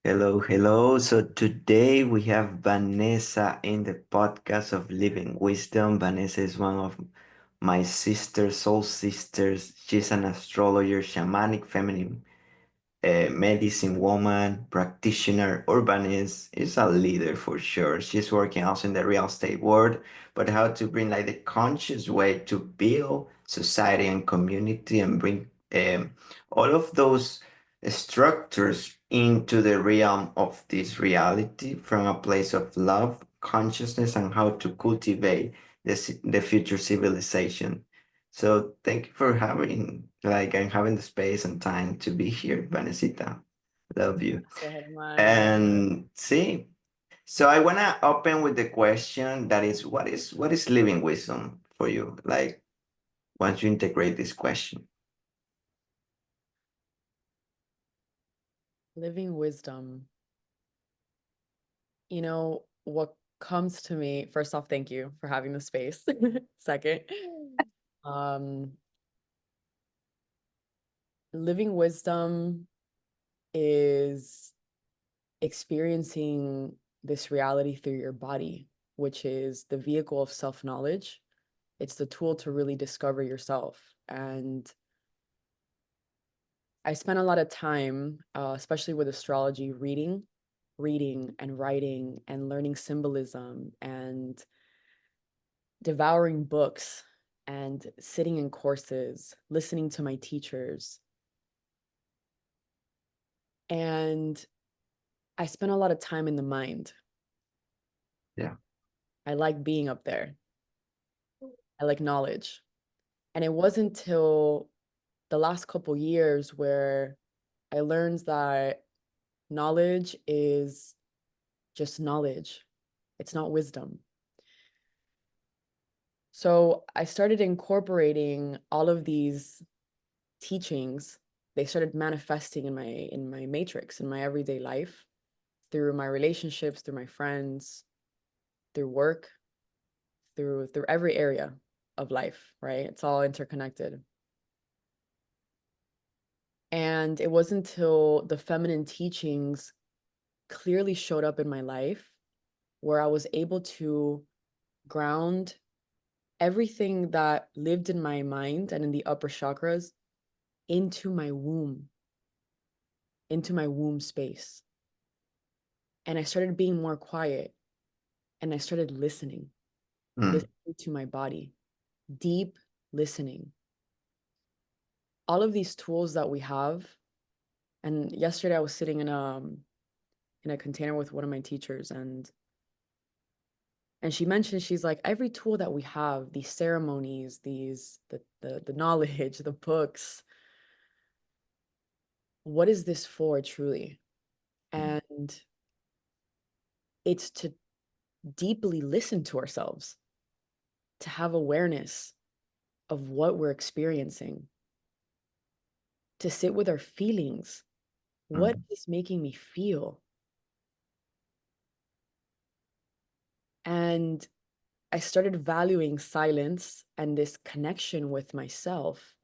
Hello, hello. So today we have Vanessa in the podcast of Living Wisdom. Vanessa is one of my sisters, soul sisters. She's an astrologer, shamanic feminine medicine woman, practitioner, urbanist, is a leader for sure. She's working also in the real estate world, but how to bring like the conscious way to build society and community and bring all of those structures into the realm of this reality from a place of love, consciousness, and how to cultivate the future civilization. So thank you for having and having the space and time to be here, Vanesita. Love you. Germán. And see, so I wanna open with the question that is what is living wisdom for you? Like once you integrate this question. Living wisdom. What comes to me, first off, thank you for having the space. Second, um, living wisdom is experiencing this reality through your body, which is the vehicle of self-knowledge. It's the tool to really discover yourself. And I spent a lot of time, especially with astrology, reading and writing and learning symbolism and devouring books and sitting in courses, listening to my teachers. And I spent a lot of time in the mind. Yeah. I like being up there. I like knowledge. And it wasn't until the last couple years where I learned that knowledge is just knowledge. It's not wisdom. So I started incorporating all of these teachings. They started manifesting in my matrix, in my everyday life, through my relationships, through my friends, through work, through every area of life, right? It's all interconnected. And it wasn't until the feminine teachings clearly showed up in my life where I was able to ground everything that lived in my mind and in the upper chakras into my womb space. And I started being more quiet and I started Mm. listening to my body, deep listening. All of these tools that we have. And yesterday I was sitting in a container with one of my teachers, and she mentioned, she's like, every tool that we have, these ceremonies, the knowledge, the books, what is this for truly? And it's to deeply listen to ourselves, to have awareness of what we're experiencing, to sit with our feelings. What Mm. is making me feel? And I started valuing silence and this connection with myself,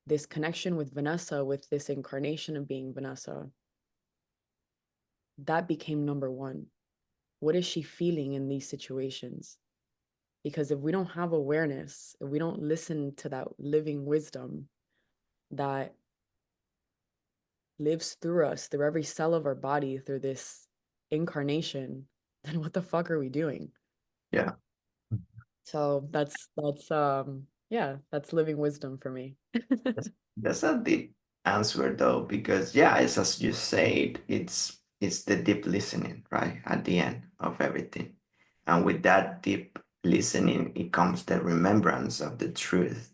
this connection with Vanessa, with this incarnation of being Vanessa. That became number one. What is she feeling in these situations? Because if we don't have awareness, if we don't listen to that living wisdom that lives through us, through every cell of our body, through this incarnation, then what the fuck are we doing? Yeah. So yeah, that's living wisdom for me. That's a deep answer though, because yeah, it's as you said, it's the deep listening, right? At the end of everything. And with that deep listening, it comes the remembrance of the truth,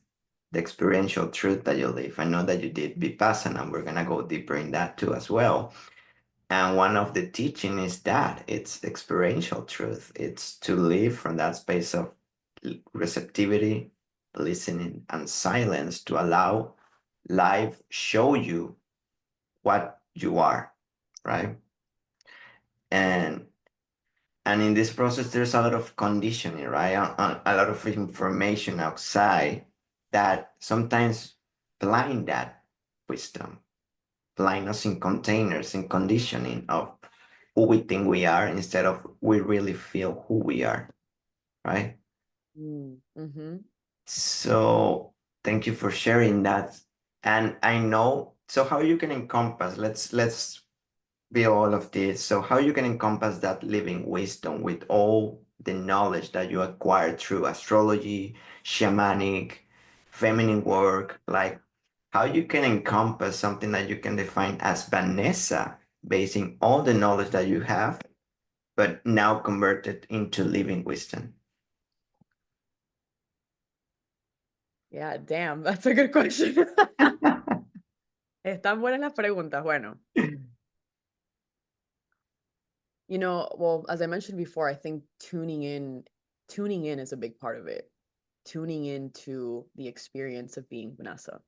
the experiential truth that you live. I know that you did Vipassana, and we're gonna go deeper in that too as well. And one of the teaching is that it's experiential truth. It's to live from that space of receptivity, listening, and silence to allow life show you what you are, right? And and in this process, there's a lot of conditioning, right? A lot of information outside that sometimes blind that wisdom, line us in containers and conditioning of who we think we are instead of we really feel who we are, right? Mm-hmm. So thank you for sharing that. And I know, so how you can encompass, let's be all of this. So how you can encompass that living wisdom with all the knowledge that you acquired through astrology, shamanic, feminine work, like how you can encompass something that you can define as Vanessa, basing all the knowledge that you have, but now converted into living wisdom. Yeah, damn, that's a good question. Están buenas las preguntas. Bueno, well, as I mentioned before, I think tuning in is a big part of it. Tuning into the experience of being Vanessa.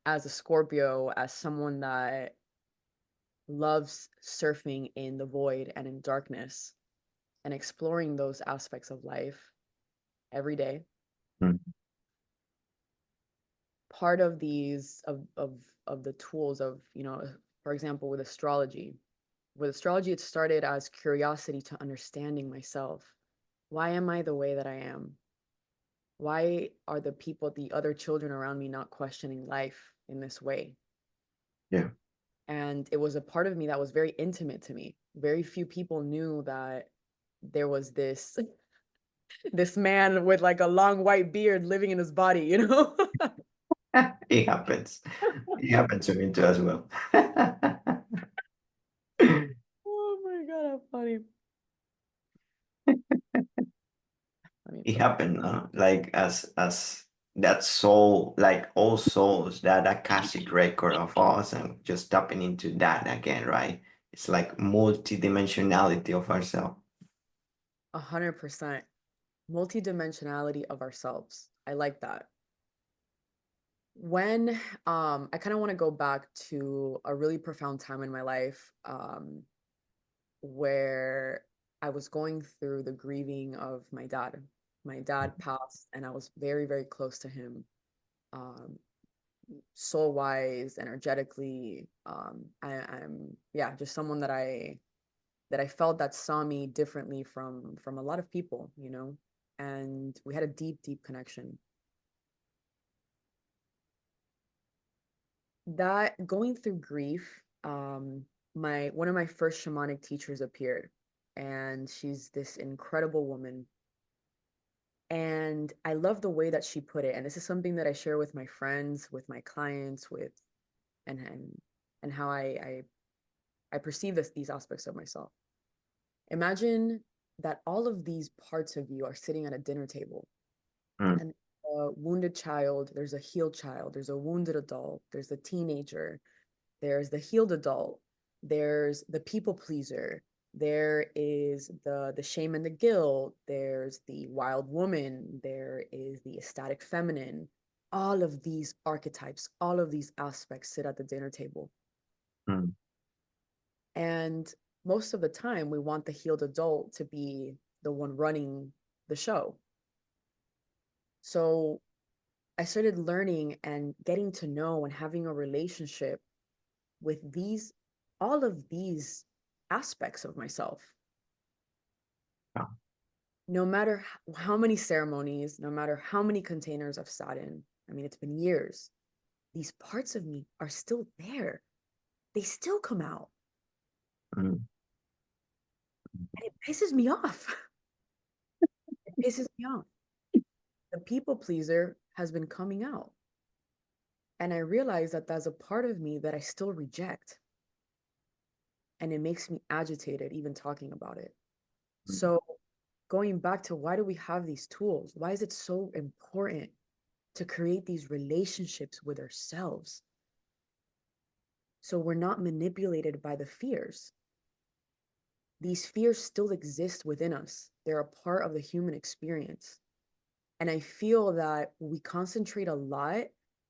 As a Scorpio, as someone that loves surfing in the void and in darkness and exploring those aspects of life every day. Mm. Part of these of the tools of, for example, with astrology, it started as curiosity to understanding myself. Why am I the way that I am? Why are the other children around me not questioning life in this way? Yeah. And it was a part of me that was very intimate to me. Very few people knew that there was this this man with like a long white beard living in his body. It happens. It happened to me too as well. Oh my God, how funny. Let me It put happened, like as that soul, like all souls, that Akashic record of us, and just tapping into that again, right? It's like multidimensionality of ourselves. 100% multidimensionality of ourselves. I like that. When I kind of want to go back to a really profound time in my life, where I was going through the grieving of my dad. My dad passed, and I was very, very close to him, um, soul wise, energetically. I'm yeah, just someone that I felt that saw me differently from a lot of people. And we had a deep, deep connection. That going through grief, my one of my first shamanic teachers appeared, and she's this incredible woman. And I love the way that she put it. And this is something that I share with my friends, with my clients, and how I perceive these aspects of myself. Imagine that all of these parts of you are sitting at a dinner table, Mm, and a wounded child, there's a healed child, there's a wounded adult, there's a teenager, there's the healed adult, there's the people pleaser, there is the shame and the guilt, there's the wild woman, there is the ecstatic feminine. All of these archetypes, all of these aspects sit at the dinner table. mm, And most of the time, we want the healed adult to be the one running the show. So I started learning and getting to know and having a relationship with all of these aspects of myself. yeah, No matter how many ceremonies, no matter how many containers I've sat in, I mean, it's been years, these parts of me are still there. They still come out. mm, And it pisses me off. It pisses me off. The people pleaser has been coming out. And I realize that there's a part of me that I still reject. And it makes me agitated even talking about it. mm, So going back to why do we have these tools? Why is it so important to create these relationships with ourselves so we're not manipulated by the fears? These fears still exist within us. They're a part of the human experience. And I feel that we concentrate a lot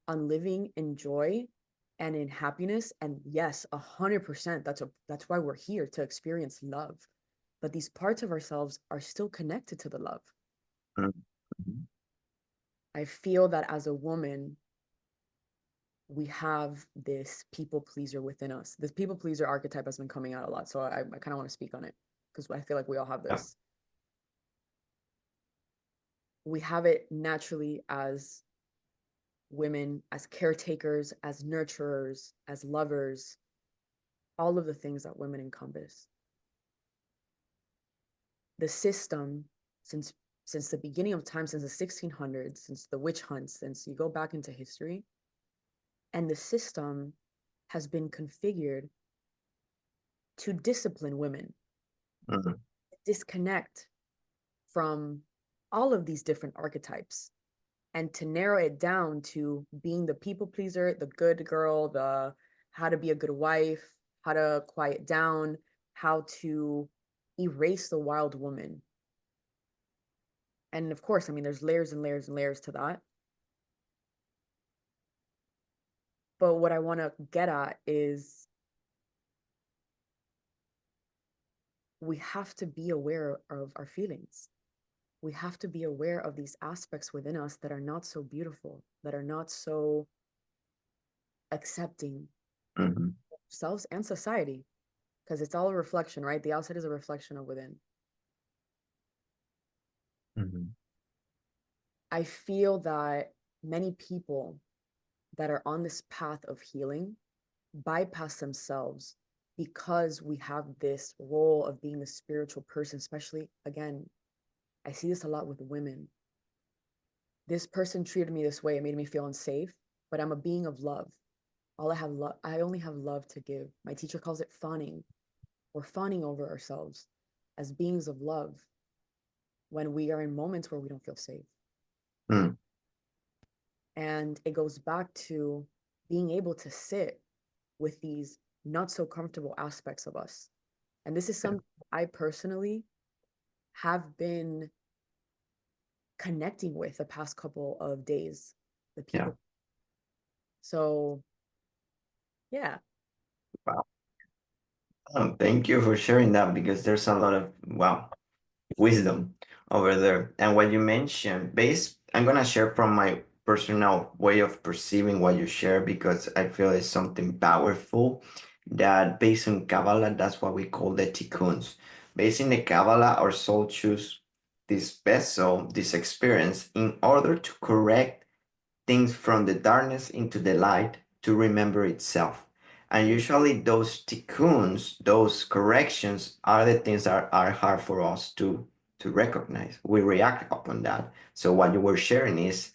on living in joy and in happiness. And yes, 100%, that's why we're here, to experience love. But these parts of ourselves are still connected to the love. mm, mm, I feel that as a woman, we have this people pleaser within us. This people pleaser archetype has been coming out a lot. So I kind of want to speak on it because I feel like we all have Yeah. this. We have it naturally as women, as caretakers, as nurturers, as lovers, all of the things that women encompass. The system, since the beginning of time, since the 1600s, since the witch hunts, since you go back into history, and the system has been configured to discipline women, Mhm. disconnect from all of these different archetypes, and to narrow it down to being the people pleaser, the good girl, the how to be a good wife, how to quiet down, how to erase the wild woman. And of course, I mean, there's layers and layers and layers to that. But what I want to get at is we have to be aware of our feelings. We have to be aware of these aspects within us that are not so beautiful, that are not so accepting Mhm. of ourselves and society, because it's all a reflection, right? The outside is a reflection of within. Mhm. I feel that many people that are on this path of healing bypass themselves because we have this role of being the spiritual person, especially again, I see this a lot with women. This person treated me this way, it made me feel unsafe, but I'm a being of love. All I have love, I only have love to give. My teacher calls it fawning. We're fawning over ourselves as beings of love when we are in moments where we don't feel safe. Mm. And it goes back to being able to sit with these not so comfortable aspects of us. And this is Yeah. something I personally have been connecting with the past couple of days, the Yeah. people. So, yeah, Wow. Thank you for sharing that because there's a lot of wow wisdom over there. And what you mentioned, I'm gonna share from my personal way of perceiving what you share because I feel it's something powerful that based on Kabbalah, that's what we call the tikkuns. Based in the Kabbalah, our soul choose this vessel, this experience, in order to correct things from the darkness into the light to remember itself. And mm, usually those tikkuns, those corrections are the things that are hard for us to recognize. We react upon that. So what you were sharing is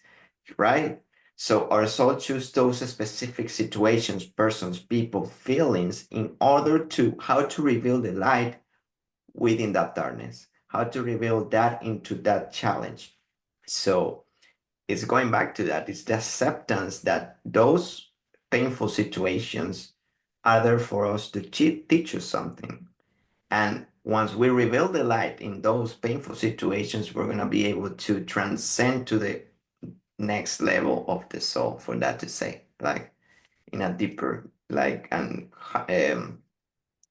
right. So our soul choose those specific situations, persons, people, feelings in order to how to reveal the light within that darkness, how to reveal that into that challenge. So it's going back to that. It's the acceptance that those painful situations are there for us to teach us something. And once we reveal the light in those painful situations, we're going to be able to transcend to the next level of the soul, for that to say, like in a deeper, like, and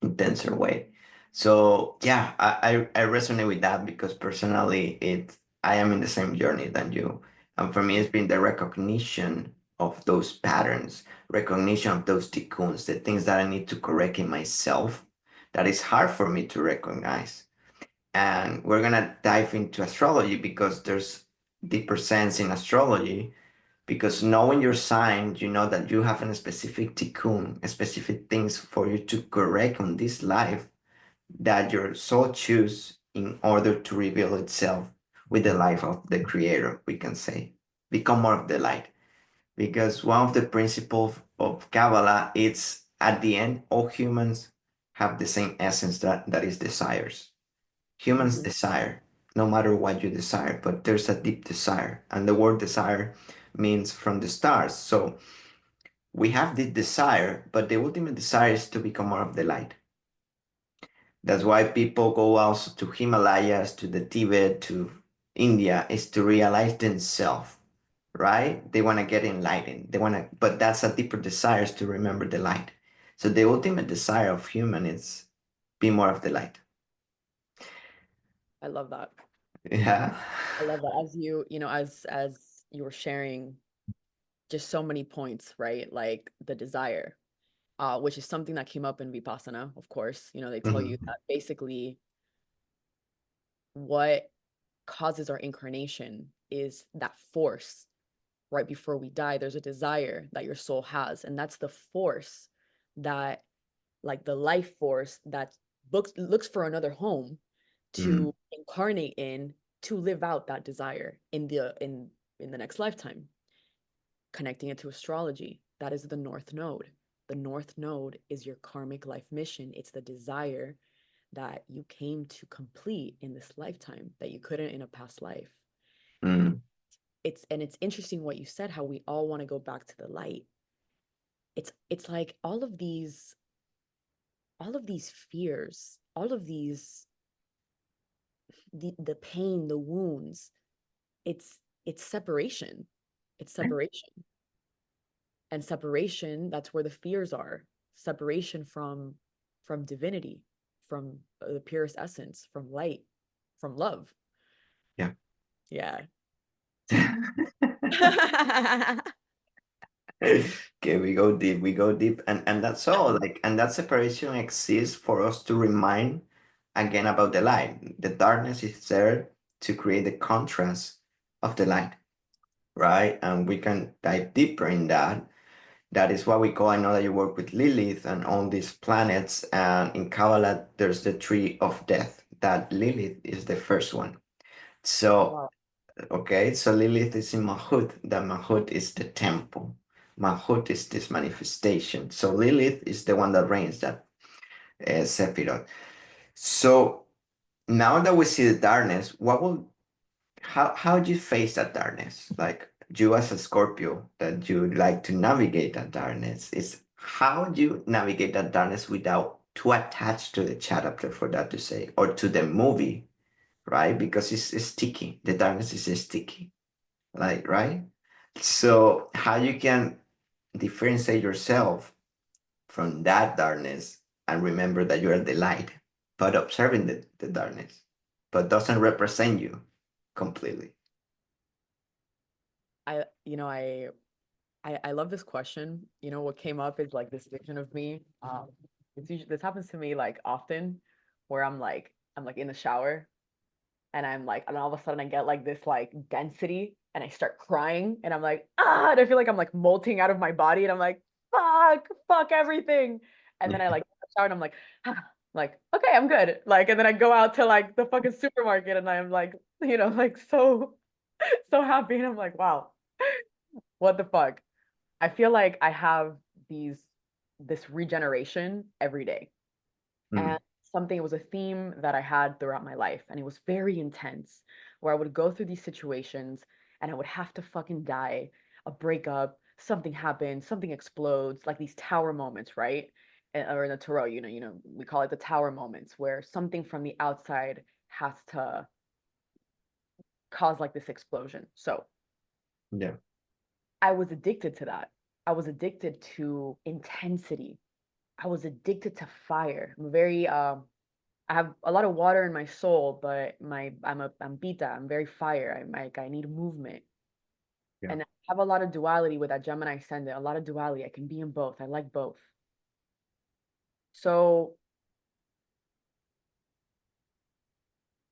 intenser way. So yeah, I resonate with that because personally I am in the same journey than you. And for me it's been the recognition of those patterns, recognition of those tikkuns, the things that I need to correct in myself that is hard for me to recognize. And we're gonna dive into astrology because there's deeper sense in astrology because knowing your sign, you know that you have a specific tikkun, a specific things for you to correct on this life that your soul choose in order to reveal itself with the life of the creator, we can say. Become more of the light. Because one of the principles of Kabbalah is at the end, all humans have the same essence that is desires. Humans mhm. desire, no matter what you desire, but there's a deep desire. And the word desire means from the stars. So we have this desire, but the ultimate desire is to become more of the light. That's why people go also to Himalayas, to the Tibet, to India, is to realize themselves, right? They want to get enlightened. They want to, but that's a deeper desire is to remember the light. So the ultimate desire of human is be more of the light. I love that. Yeah. I love that. As you know, as you were sharing, just so many points, right? Like the desire, which is something that came up in Vipassana, of course. You know, they tell you Mhm. that basically what causes our incarnation is that force right before we die. There's a desire that your soul has, and that's the force that, like the life force that looks for another home Mm, to incarnate in, to live out that desire in the next lifetime. Connecting it to astrology, that is the North Node. The North Node is your karmic life mission. It's the desire that you came to complete in this lifetime that you couldn't in a past life. mm, It's interesting what you said, how we all want to go back to the light. It's like all of these fears, all of these the pain, the wounds, it's separation. It's separation. And separation, that's where the fears are. Separation from divinity, from the purest essence, from light, from love. yeah. Yeah. Okay, we go deep, we go deep, and that's all. Like, and that separation exists for us to remind again about the light. The darkness is there to create the contrast of the light, right? And we can dive deeper in that. That is what we call. I know that you work with Lilith and all these planets, and in Kabbalah, there's the tree of death. That Lilith is the first one. So Wow. okay, so Lilith is in Mahut. The Mahut is the temple. Mahut is this manifestation. So Lilith is the one that reigns that Sephiroth. So now that we see the darkness, how do you face that darkness? Like you as a Scorpio, that you like to navigate that darkness, is how do you navigate that darkness without too attached to the chapter for that to say, or to the movie, right? Because it's sticky. The darkness is sticky, like, right? So how you can differentiate yourself from that darkness and remember that you are the light, but observing the darkness, but doesn't represent you completely. I you know I love this question. You know, what came up is like this vision of me. This happens to me like often, where I'm like in the shower, and I'm like, and all of a sudden I get like this like density, and I start crying, and I'm like, ah, and I feel like I'm like molting out of my body, and I'm like, fuck everything. And then I like shower, and I'm ah, like, okay, I'm good. Like, and then I go out to like the fucking supermarket, and I'm like, like so so happy, and I'm like, wow, what the fuck? I feel like I have these this regeneration every day. And Mm, something, it was a theme that I had throughout my life, and it was very intense, where I would go through these situations and I would have to fucking die, a breakup, something happens, something explodes, like these tower moments, right? Or in the tarot, we call it the tower moments, where something from the outside has to cause like this explosion. So yeah. I was addicted to that. I was addicted to intensity. I was addicted to fire. I have a lot of water in my soul, but I'm Beta. I'm very fire. I need movement. Yeah. And I have a lot of duality with that Gemini ascendant, a lot of duality. I can be in both. I like both. So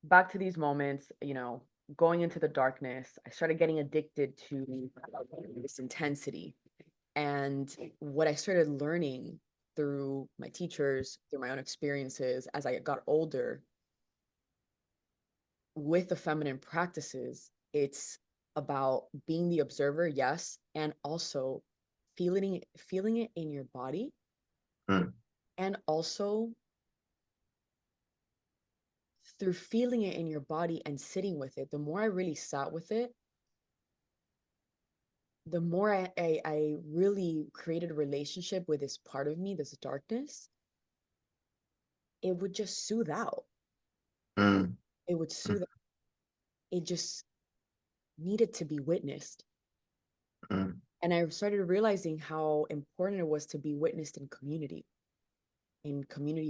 back to these moments, going into the darkness, I started getting addicted to this intensity. And what I started learning through my teachers, through my own experiences as I got older with the feminine practices, it's about being the observer, yes, and also feeling it in your body, Mm, and also through feeling it in your body and sitting with it. The more I really sat with it, the more I really created a relationship with this part of me, this darkness. It would just soothe out. mm, It would mm, soothe. It just needed to be witnessed. mm. And I started realizing how important it was to be witnessed in community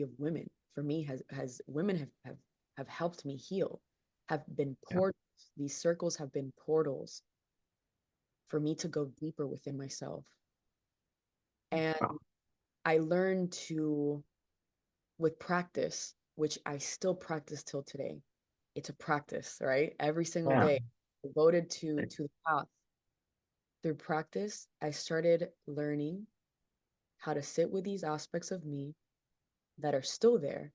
of women. For me, has women have helped me heal, have been Yeah. portals. These circles have been portals for me to go deeper within myself. And Wow. I learned to, with practice, which I still practice till today. It's a practice, right? Every single Yeah. day, devoted to the path. Through practice, I started learning how to sit with these aspects of me that are still there.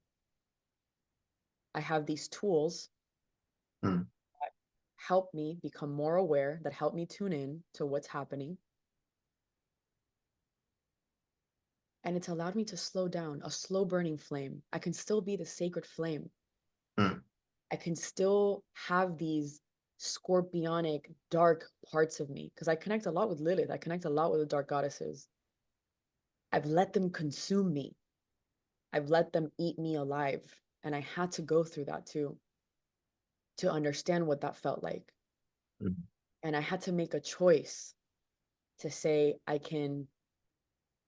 I have these tools Mm. that help me become more aware, that help me tune in to what's happening. And it's allowed me to slow down, a slow burning flame. I can still be the sacred flame. Mm. I can still have these scorpionic, dark parts of me because I connect a lot with Lilith. I connect a lot with the dark goddesses. I've let them consume me. I've let them eat me alive. And I had to go through that too to understand what that felt like. Mm. And I had to make a choice to say, I can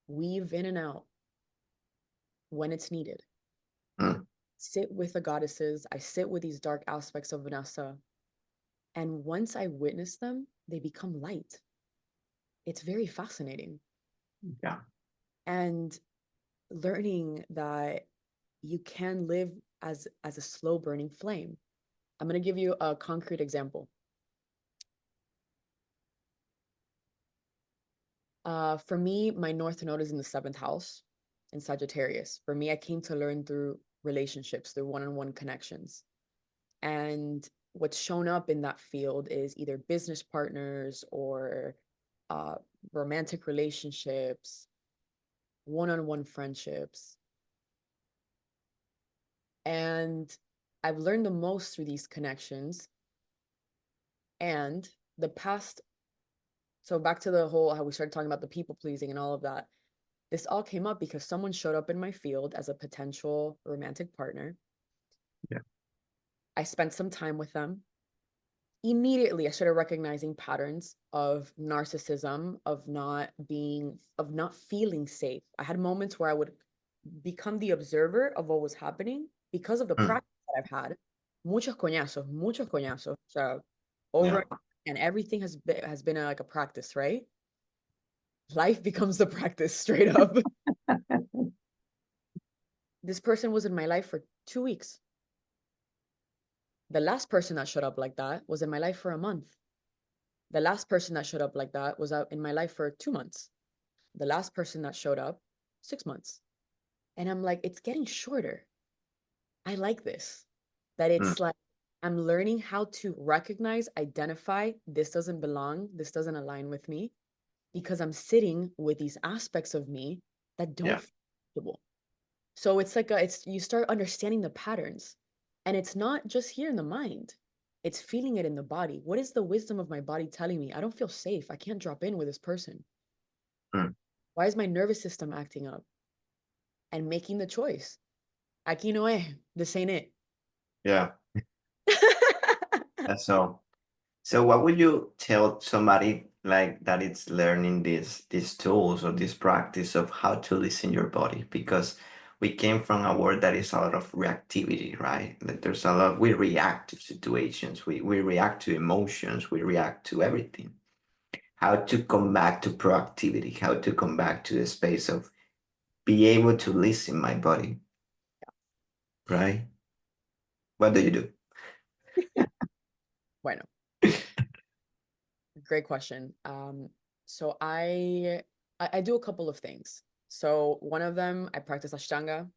weave in and out when it's needed. Mm. Sit with the goddesses. I sit with these dark aspects of Vanessa. And once I witness them, they become light. It's very fascinating. Yeah. And learning that you can live as a slow burning flame. I'm going to give you a concrete example. For me, my North Node is in the seventh house in Sagittarius. For me, I came to learn through relationships, through one-on-one connections. And what's shown up in that field is either business partners or uh, romantic relationships, one-on-one friendships. And I've learned the most through these connections. And the past, so back to the whole how we started talking about the people pleasing and all of that. This all came up because someone showed up in my field as a potential romantic partner. Yeah. I spent some time with them. Immediately, I started recognizing patterns of narcissism, of not feeling safe. I had moments where I would become the observer of what was happening because of the Mm. practice that I've had. Muchos coñazos. So over Yeah. and everything has been like a practice, right? Life becomes the practice straight up. This person was in my life for 2 weeks. The last person that showed up like that was in my life for a month. The last person that showed up like that was out in my life for 2 months. The last person that showed up, 6 months. And I'm like, it's getting shorter. I like this. That Mm. it's like I'm learning how to recognize, identify, this doesn't belong, this doesn't align with me, because I'm sitting with these aspects of me that don't Yeah. feel comfortable. So it's like it's you start understanding the patterns. And it's not just here in the mind. It's feeling it in the body. What is the wisdom of my body telling me? I don't feel safe. I can't drop in with this person. Mm. Why is my nervous system acting up? And making the choice. Aquí no es. This ain't it. Yeah. That's all. So what would you tell somebody like that is learning these tools or this practice of how to listen your body? Because we came from a world that is a lot of reactivity, right? That there's a lot we react to situations, we react to emotions, we react to everything. How to come back to proactivity, how to come back to the space of be able to listen my body, right? What do you do? Bueno, great question. So I do a couple of things. So one of them, I practice Ashtanga.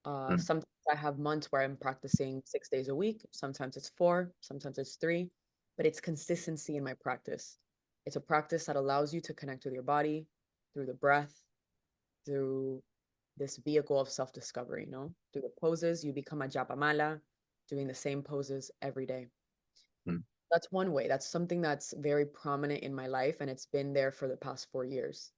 Mm. Sometimes I have months where I'm practicing 6 days a week. Sometimes it's 4, sometimes it's 3, but it's consistency in my practice. It's a practice that allows you to connect with your body through the breath, through this vehicle of self-discovery, Through the poses, you become a japamala, doing the same poses every day. Mm. That's one way. That's something that's very prominent in my life, and it's been there for the past 4 years.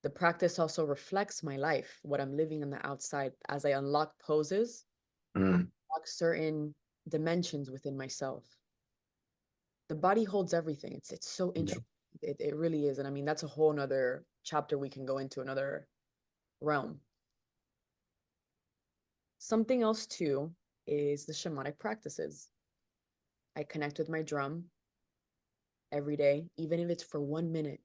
The practice also reflects my life, what I'm living on the outside. As I unlock poses, I Mm. unlock certain dimensions within myself. The body holds everything. It's so Yeah. interesting. It really is. And I mean, that's a whole nother chapter we can go into, another realm. Something else too is the shamanic practices. I connect with my drum. every day, even if it's for 1 minute,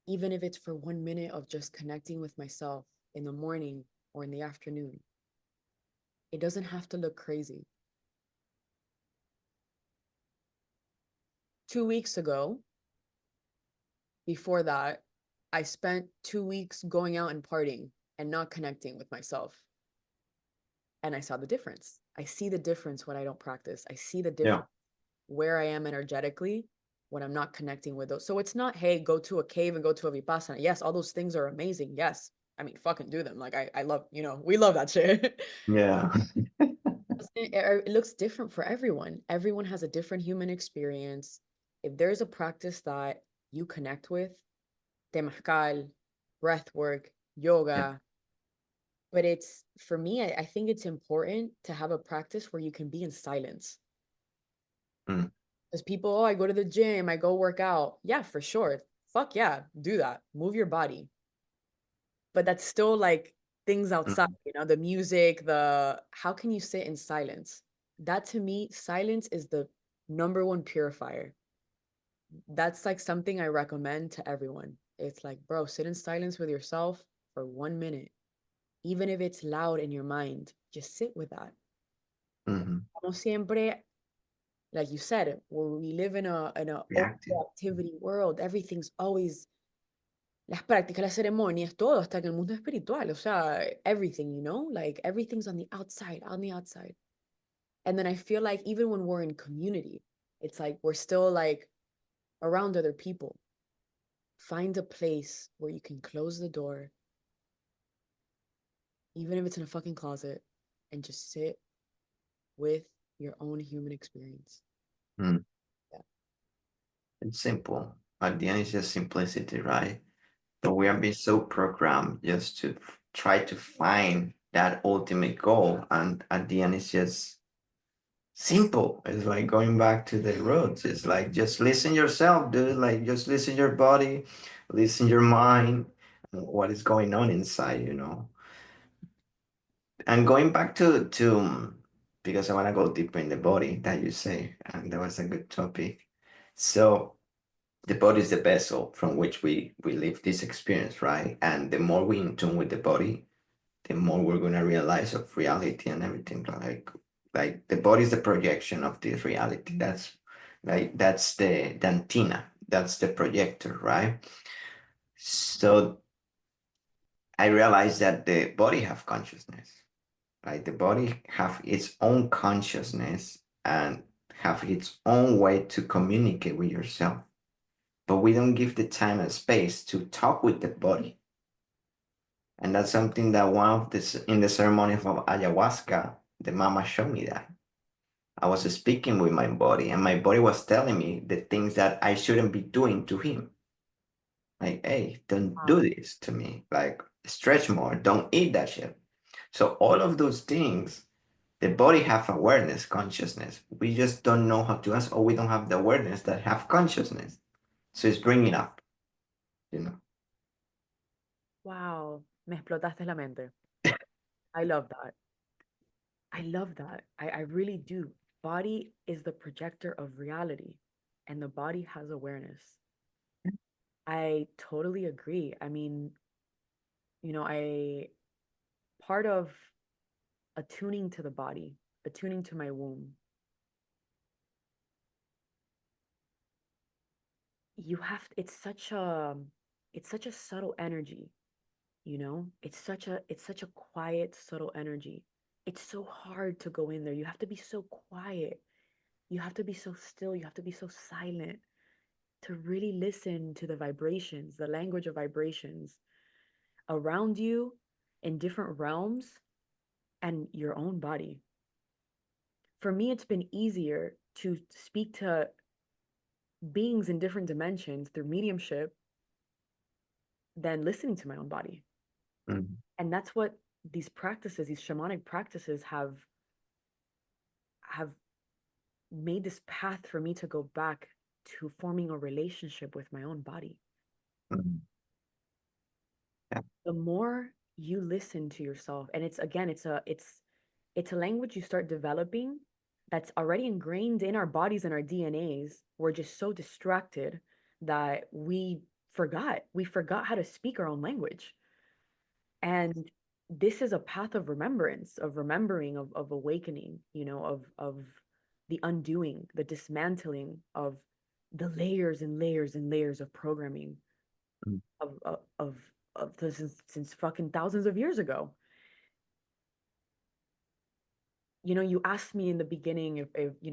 even if it's for 1 minute of just connecting with myself in the morning or in the afternoon. It doesn't have to look crazy. 2 weeks ago, before that, I spent 2 weeks going out and partying and not connecting with myself. And I saw the difference. I see the difference when I don't practice. I see the Yeah. difference where I am energetically when I'm not connecting with those. So it's not, hey, go to a cave and go to a Vipassana. Yes, all those things are amazing. Yes. I mean, fucking do them. Like I love, we love that shit. Yeah. It looks different for everyone. Everyone has a different human experience. If there's a practice that you connect with, temazcal, breath work, Yeah. yoga, but it's for me, I think it's important to have a practice where you can be in silence. Mm. Because people, oh, I go to the gym, I go work out. Yeah, for sure. Fuck yeah, do that. Move your body. But that's still like things outside, Mm. the music, how can you sit in silence? That to me, silence is the number one purifier. That's like something I recommend to everyone. It's like, bro, sit in silence with yourself for 1 minute. Even if it's loud in your mind, just sit with that. Mhm. Como siempre, like you said, where we live in a Reactive. activity world, everything's always las prácticas, las ceremonias, todo hasta en el mundo espiritual. O sea, everything, like everything's on the outside, on the outside. And then I feel like even when we're in community, it's like we're still like around other people. Find a place where you can close the door, even if it's in a fucking closet, and just sit with your own human experience. Mm. Yeah. It's simple. At the end, it's just simplicity, right? But we have been so programmed just to try to find that ultimate goal. And at the end, it's just simple. It's like going back to the roots. It's like just listen yourself, dude. Like just listen your body, listen your mind, what is going on inside. And going back to because I want to go deeper in the body that you say, and that was a good topic. So the body is the vessel from which we live this experience, right? And the more we in tune with the body, the more we're gonna realize of reality and everything. Like the body is the projection of this reality. That's the antenna. That's the projector, right? So I realized that the body have consciousness, right? The body have its own consciousness and have its own way to communicate with yourself. But we don't give the time and space to talk with the body. And that's something that one of this in the ceremony of ayahuasca, the mama showed me that. I was speaking with my body, and my body was telling me the things that I shouldn't be doing to him. Like, hey, don't do Wow. this to me. Like, stretch more, don't eat that shit. So all of those things, the body have awareness, consciousness. We just don't know how to ask, or we don't have the awareness that have consciousness. So it's bringing up, you know. Wow. Me explotaste la mente. I love that. I love that. I really do. Body is the projector of reality, and the body has awareness. I totally agree. I mean, I part of attuning to the body, attuning to my womb, you have it's such a subtle energy, it's such a quiet, subtle energy. It's so hard to go in there. You have to be so quiet. You have to be so still. You have to be so silent to really listen to the vibrations, the language of vibrations around you in different realms and your own body. For me, it's been easier to speak to beings in different dimensions through mediumship than listening to my own body. Mhm. And that's what these practices, these shamanic practices have made this path for me to go back to forming a relationship with my own body. Mhm. Yeah. The more you listen to yourself, and it's again, it's a language you start developing that's already ingrained in our bodies and our DNAs. We're just so distracted that we forgot how to speak our own language. And this is a path of remembrance, of remembering, of awakening, of the undoing, the dismantling of the layers and layers and layers of programming Mm. since fucking thousands of years ago. You asked me in the beginning if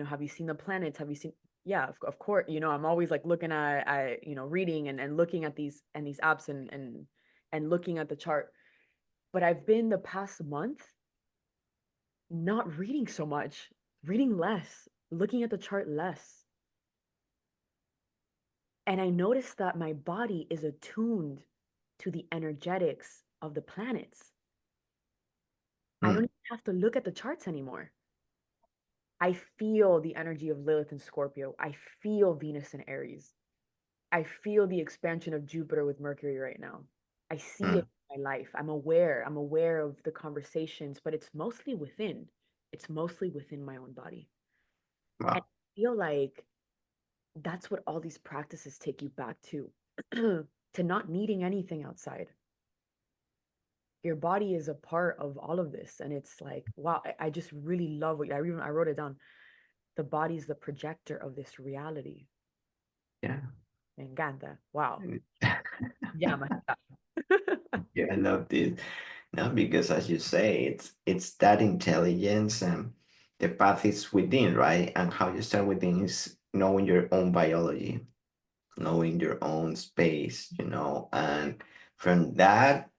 have you seen the planets? Have you seen? Yeah, of course. I'm always like looking at reading and looking at these apps and looking at the chart. But I've been the past month not reading so much, reading less, looking at the chart less. And I noticed that my body is attuned to the energetics of the planets. I don't Mm. even have to look at the charts anymore. I feel the energy of Lilith and Scorpio. I feel Venus and Aries. I feel the expansion of Jupiter with Mercury right now. I see it Mm. in my life. I'm aware. I'm aware of the conversations, but it's mostly within. It's mostly within my own body. And Wow. I feel like that's what all these practices take you back to, to not needing anything outside. Your body is a part of all of this. And it's like, wow, I just really love I wrote it down. The body is the projector of this reality. Yeah. Me encanta. Wow. Yeah, Yeah, my I love this. No, because as you say, it's that intelligence and the path is within, right? And how you start within is knowing your own biology, knowing your own space, and from that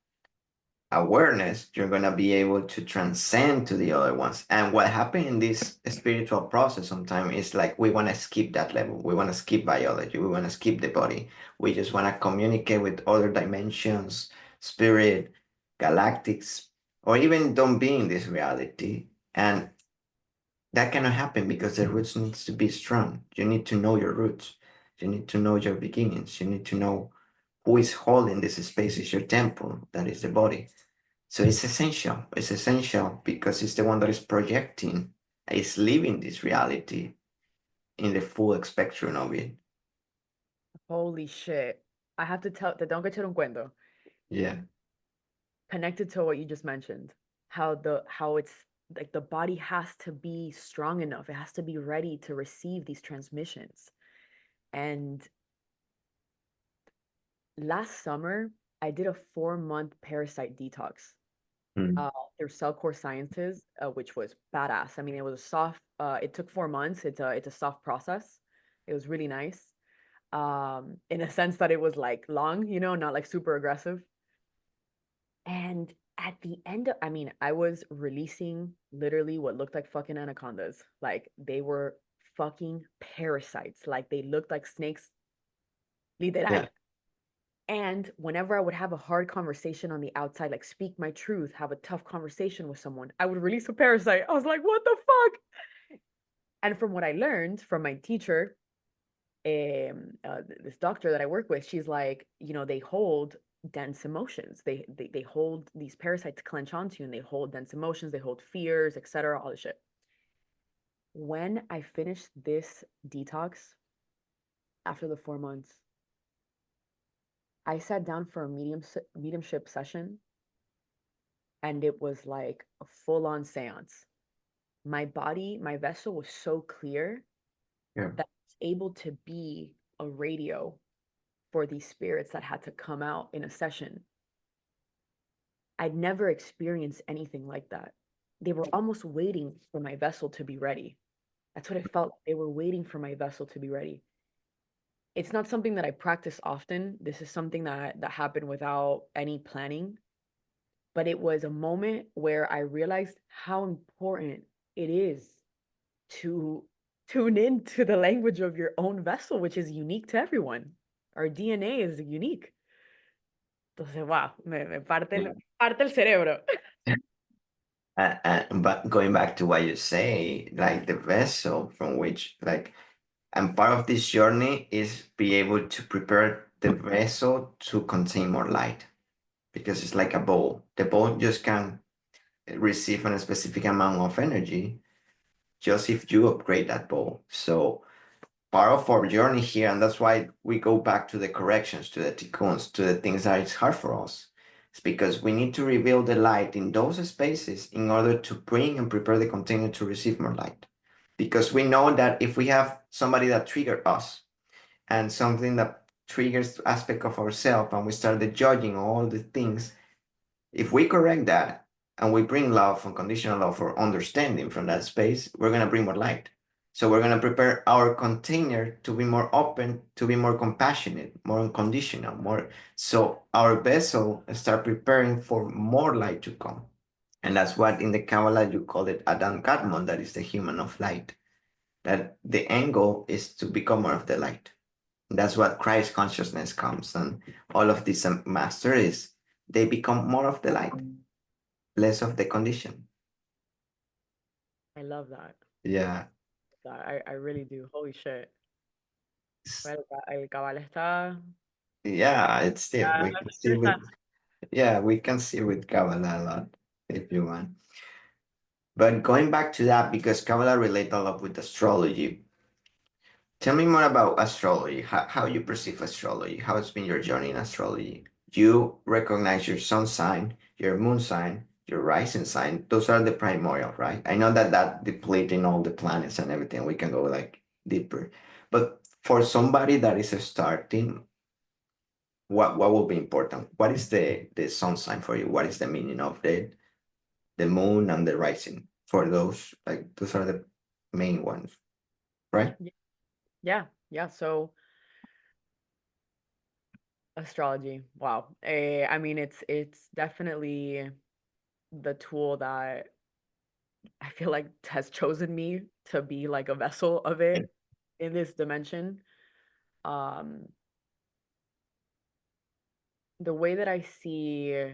awareness, you're going to be able to transcend to the other ones. And what happened in this spiritual process sometimes is like we want to skip that level. We want to skip biology. We want to skip the body. We just want to communicate with other dimensions, spirit, galactics, or even don't be in this reality. And that cannot happen because the roots needs to be strong. You need to know your roots. You need to know your beginnings. You need to know who is holding this space is your temple, that is the body. So it's essential. It's essential because it's the one that is projecting, is living this reality in the full spectrum of it. Holy shit. I have to tell, te tengo que echar un cuento Yeah. connected to what you just mentioned. How it's like the body has to be strong enough. It has to be ready to receive these transmissions. And last summer, I did a 4-month parasite detox Mm. uh, through Cell Core Sciences, which was badass. I mean, it was a it took 4 months. It's a soft process. It was really nice. In a sense that it was like long, not like super aggressive. And at the end of, I mean, I was releasing literally what looked like fucking anacondas. Like they were fucking parasites. Like they looked like snakes, literal. Yeah. And whenever I would have a hard conversation on the outside, like speak my truth, have a tough conversation with someone, I would release a parasite. I was like, what the fuck? And from what I learned from my teacher, this doctor that I work with, she's like, they hold dense emotions. They hold these parasites clench onto you, and they hold dense emotions. They hold fears, etc. All this shit. When I finished this detox after the 4 months, I sat down for a mediumship session, and it was like a full-on seance. My body, my vessel was so clear Yeah. that I was able to be a radio for these spirits that had to come out in a session. I'd never experienced anything like that. They were almost waiting for my vessel to be ready. That's what it felt like. They were waiting for my vessel to be ready. It's not something that I practice often. This is something that happened without any planning, but it was a moment where I realized how important it is to tune into the language of your own vessel, which is unique to everyone. Our DNA is unique. Entonces, wow, me parte Yeah. parte el cerebro. But going back to what you say, like the vessel from which, like, and part of this journey is be able to prepare the vessel to contain more light because it's like a bowl. The bowl just can receive a specific amount of energy, just if you upgrade that bowl. So part of our journey here, and that's why we go back to the corrections, to the tickuns, to the things that it's hard for us. It's because we need to reveal the light in those spaces in order to bring and prepare the container to receive more light. Because we know that if we have somebody that triggered us and something that triggers aspect of ourselves and we start the judging all the things, if we correct that and we bring love, unconditional love or understanding from that space, we're going to bring more light. So we're going to prepare our container to be more open, to be more compassionate, more unconditional, more. So our vessel start preparing for more light to come. And that's what in the Kabbalah you call it Adam Kadmon, that is the human of light. That the end goal is to become more of the light. That's what Christ consciousness comes, and all of these master is they become more of the light, less of the condition. I love that. Yeah. I really do. Holy shit. Well, el cabal está. Yeah, it's still Ah, we can see with we can see with Kabbalah a lot if you want. But going back to that, because Kabbalah relate a lot with astrology. Tell me more about astrology, how you perceive astrology, how it's been your journey in astrology. You recognize your sun sign, your moon sign, your rising sign. Those are the primordial, right? I know that depleting all the planets and everything, we can go like deeper. But for somebody that is starting, what will be important? What is the sun sign for you? What is the meaning of the moon and the rising for those? Like those are the main ones, right? Yeah, yeah. So astrology, wow. I mean, it's definitely the tool that I feel like has chosen me to be like a vessel of it in this dimension. Um, the way that I see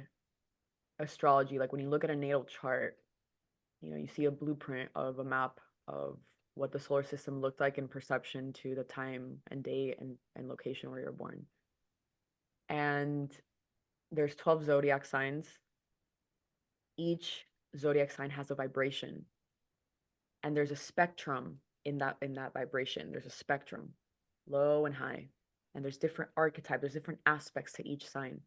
astrology, like when you look at a natal chart, you see a blueprint of a map of what the solar system looked like in perception to the time and date and location where you're born. And there's 12 zodiac signs. Each zodiac sign has a vibration, and there's a spectrum in that vibration. There's a spectrum, low and high, and there's different archetypes, there's different aspects to each sign.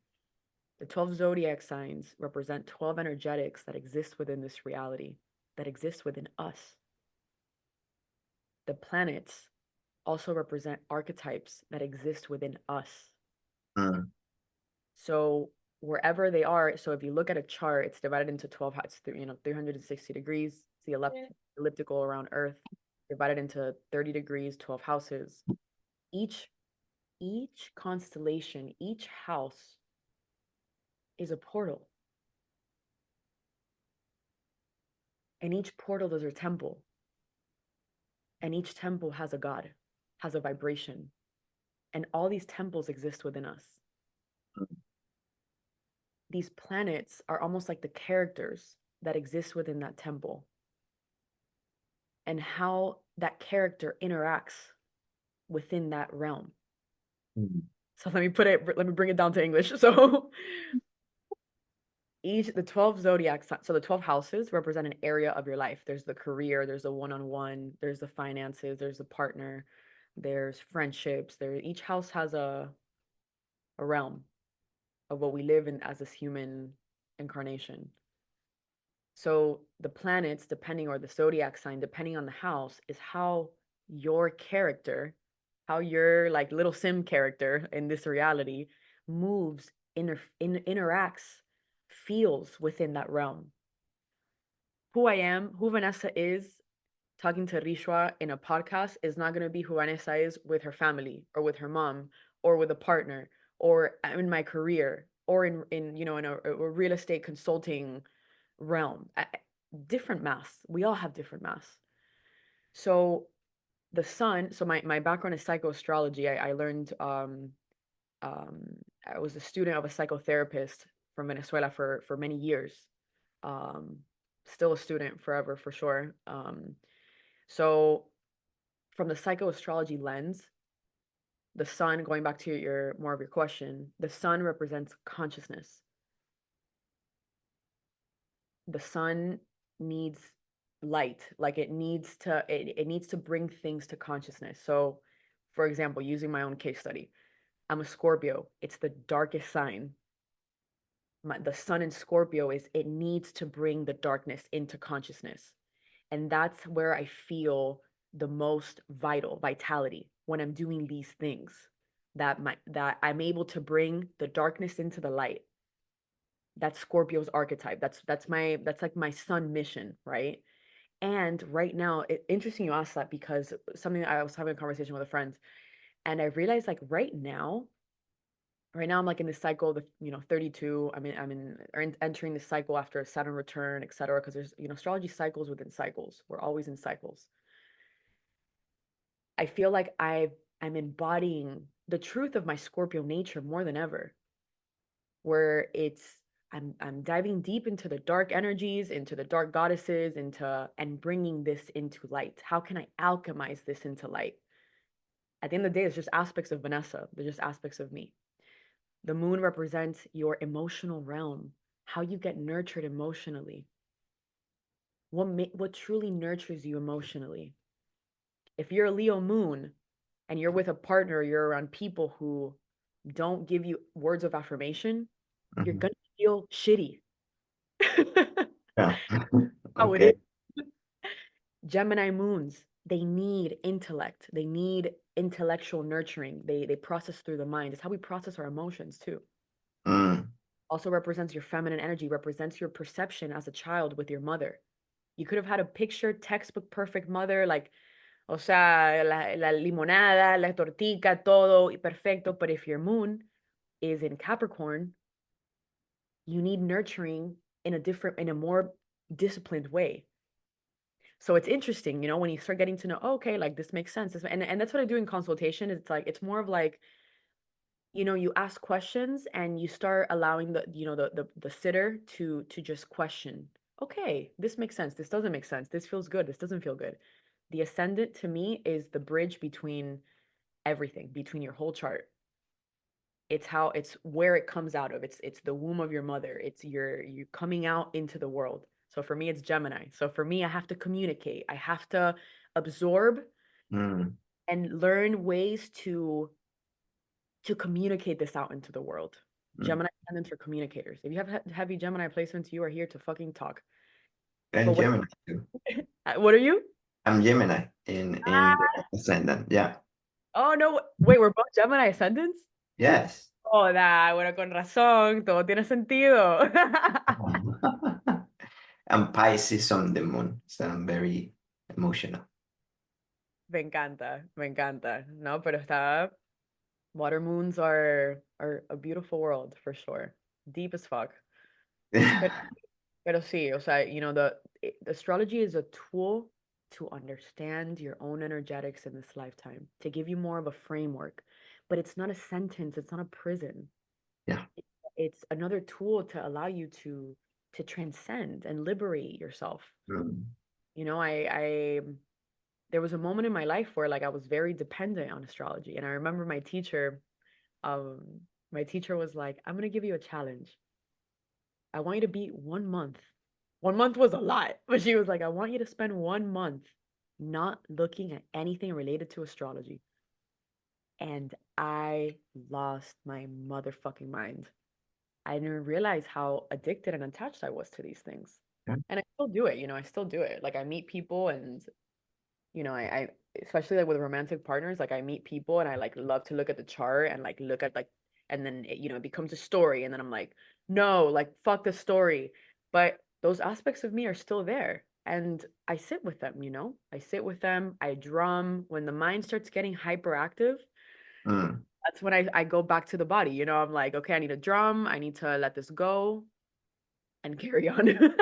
The 12 zodiac signs represent 12 energetics that exist within this reality, that exist within us. The planets also represent archetypes that exist within us. Mm, So wherever they are, so if you look at a chart, it's divided into 12, it's 360 degrees. It's the elliptical around Earth, divided into 30 degrees, 12 houses. Each constellation, each house is a portal. And each portal is a temple. And each temple has a god, has a vibration. And all these temples exist within us. These planets are almost like the characters that exist within that temple and how that character interacts within that realm. mm, So let me bring it down to English. So the 12 zodiac so the 12 houses represent an area of your life. There's the career, there's the one-on-one, there's the finances, there's the partner, there's friendships. Each house has a realm of what we live in as this human incarnation. So the planets, depending, or the zodiac sign, depending on the house, is how your character, how your like little sim character in this reality moves, interacts, feels within that realm. Who I am, who Vanessa is, talking to Rishwa in a podcast is not going to be who Vanessa is with her family or with her mom or with a partner or in my career or in a real estate consulting realm. Different maths. We all have different maths. So the sun, so my background is psychoastrology. I learned I was a student of a psychotherapist from Venezuela for many years. Um, Still a student forever for sure. So from the psychoastrology lens, the sun, going back to your more of your question, the sun represents consciousness. The sun needs light. Like it needs to bring things to consciousness. So for example, using my own case study, I'm a Scorpio. It's the darkest sign. The sun in Scorpio is, it needs to bring the darkness into consciousness. And that's where I feel the most vitality, when I'm doing these things, that I'm able to bring the darkness into the light. That's Scorpio's archetype. That's like my sun mission, right? And right now, interesting you asked that, because something, I was having a conversation with a friend, and I realized, like, right now I'm like in this cycle, the 32. Entering this cycle after a Saturn return, etc. Because there's, astrology cycles within cycles. We're always in cycles. I feel like I'm embodying the truth of my Scorpio nature more than ever, where I'm diving deep into the dark energies, into the dark goddesses, and bringing this into light. How can I alchemize this into light? At the end of the day, it's just aspects of Vanessa. They're just aspects of me. The moon represents your emotional realm, how you get nurtured emotionally. What truly nurtures you emotionally? If you're a Leo moon and you're with a partner, you're around people who don't give you words of affirmation, you're Mhm. gonna feel shitty. Yeah. How it is. Okay. Gemini moons, they need intellect. They need intellectual nurturing. They process through the mind. It's how we process our emotions too. Mm. Also represents your feminine energy, represents your perception as a child with your mother. You could have had a picture, textbook perfect mother, like, o sea, la limonada, la tortica, todo perfecto. But if your moon is in Capricorn, you need nurturing in a more disciplined way. So it's interesting, when you start getting to know, oh, okay, like this makes sense. And that's what I do in consultation. It's like, it's more of like, you ask questions and you start allowing the sitter to just question. Okay, this makes sense. This doesn't make sense. This feels good. This doesn't feel good. The ascendant to me is the bridge between everything, between your whole chart. It's where it comes out of. It's the womb of your mother. It's you coming out into the world. So for me, it's Gemini. So for me, I have to communicate. I have to absorb Mm. and learn ways to communicate this out into the world. Mm. Gemini ascendants are communicators. If you have heavy Gemini placements, you are here to fucking talk. And But Gemini too. what are you? I'm Gemini in the Ah, ascendant. Yeah. oh no, wait, we're both Gemini ascendants? Yes. Oh, bueno, con razón, todo tiene sentido. I'm Pisces on the moon, so I'm very emotional. Me encanta, me encanta. No, pero está. Water moons are a beautiful world for sure. Deep as fuck. Pero, pero sí, o sea, the astrology is a tool to understand your own energetics in this lifetime, to give you more of a framework. But it's not a sentence, it's not a prison. Yeah. It's another tool to allow you to transcend and liberate yourself. Mm. I there was a moment in my life where, like, I was very dependent on astrology, and I remember um my teacher was like, I'm gonna give you a challenge. I want you to be 1 month. 1 month was a lot, but she was like, I want you to spend 1 month not looking at anything related to astrology. And I lost my motherfucking mind. I didn't realize how addicted and attached I was to these things. Yeah. And I still do it, I still do it. Like, I meet people, and I especially like with romantic partners, like I meet people and I like love to look at the chart and like look at like, and then it becomes a story, and then I'm like, no, like fuck the story. But those aspects of me are still there, and I sit with them, I sit with them, I drum. When the mind starts getting hyperactive, Mm. that's when I go back to the body. I'm like, okay, I need a drum, I need to let this go and carry on.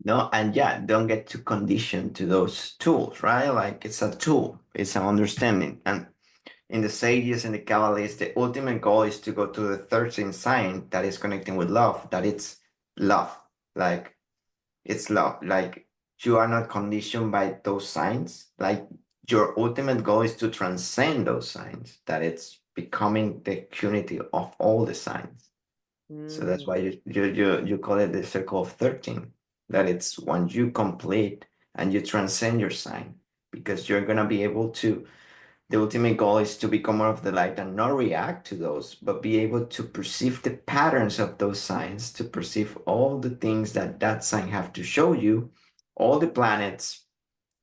No, and yeah, don't get too conditioned to those tools, right? Like it's a tool, it's an understanding. And in the sages and the Kabbalists, the ultimate goal is to go to the 13th sign that is connecting with love, that it's love. Like it's love. Like you are not conditioned by those signs. Like your ultimate goal is to transcend those signs, that it's becoming the unity of all the signs. So that's Mm, why you call it the circle of 13. that it's when you complete and you transcend your sign, because you're going to be able to, the ultimate goal is to become more of the light and not react to those, but be able to perceive the patterns of those signs, to perceive all the things that that sign have to show you, all the planets,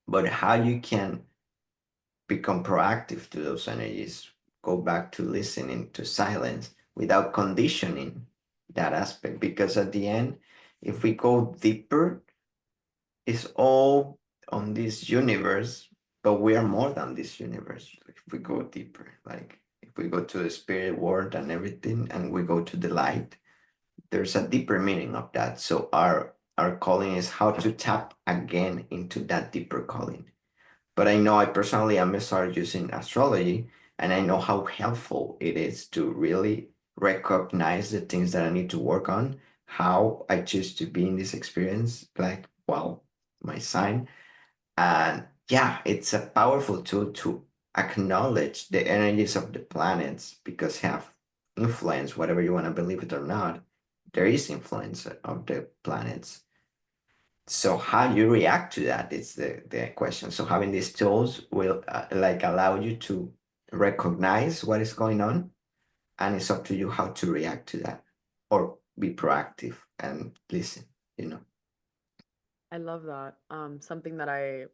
but how you can become proactive to those energies, go back to listening to silence without conditioning that aspect. Because at the end, if we go deeper, it's all on this universe, but we are more than this universe. If we go deeper, like if we go to the spirit world and everything, and we go to the light, there's a deeper meaning of that. So our calling is how to tap again into that deeper calling. But I know I personally am started using astrology, and I know how helpful it is to really recognize the things that I need to work on, how I choose to be in this experience, like, wow, my sign. And yeah, it's a powerful tool to acknowledge the energies of the planets because have influence, whatever you want to believe it or not. There is influence of the planets. So how you react to that is the question. So having these tools will like allow you to recognize what is going on, and it's up to you how to react to that or be proactive and listen, you know. I love that. Something that I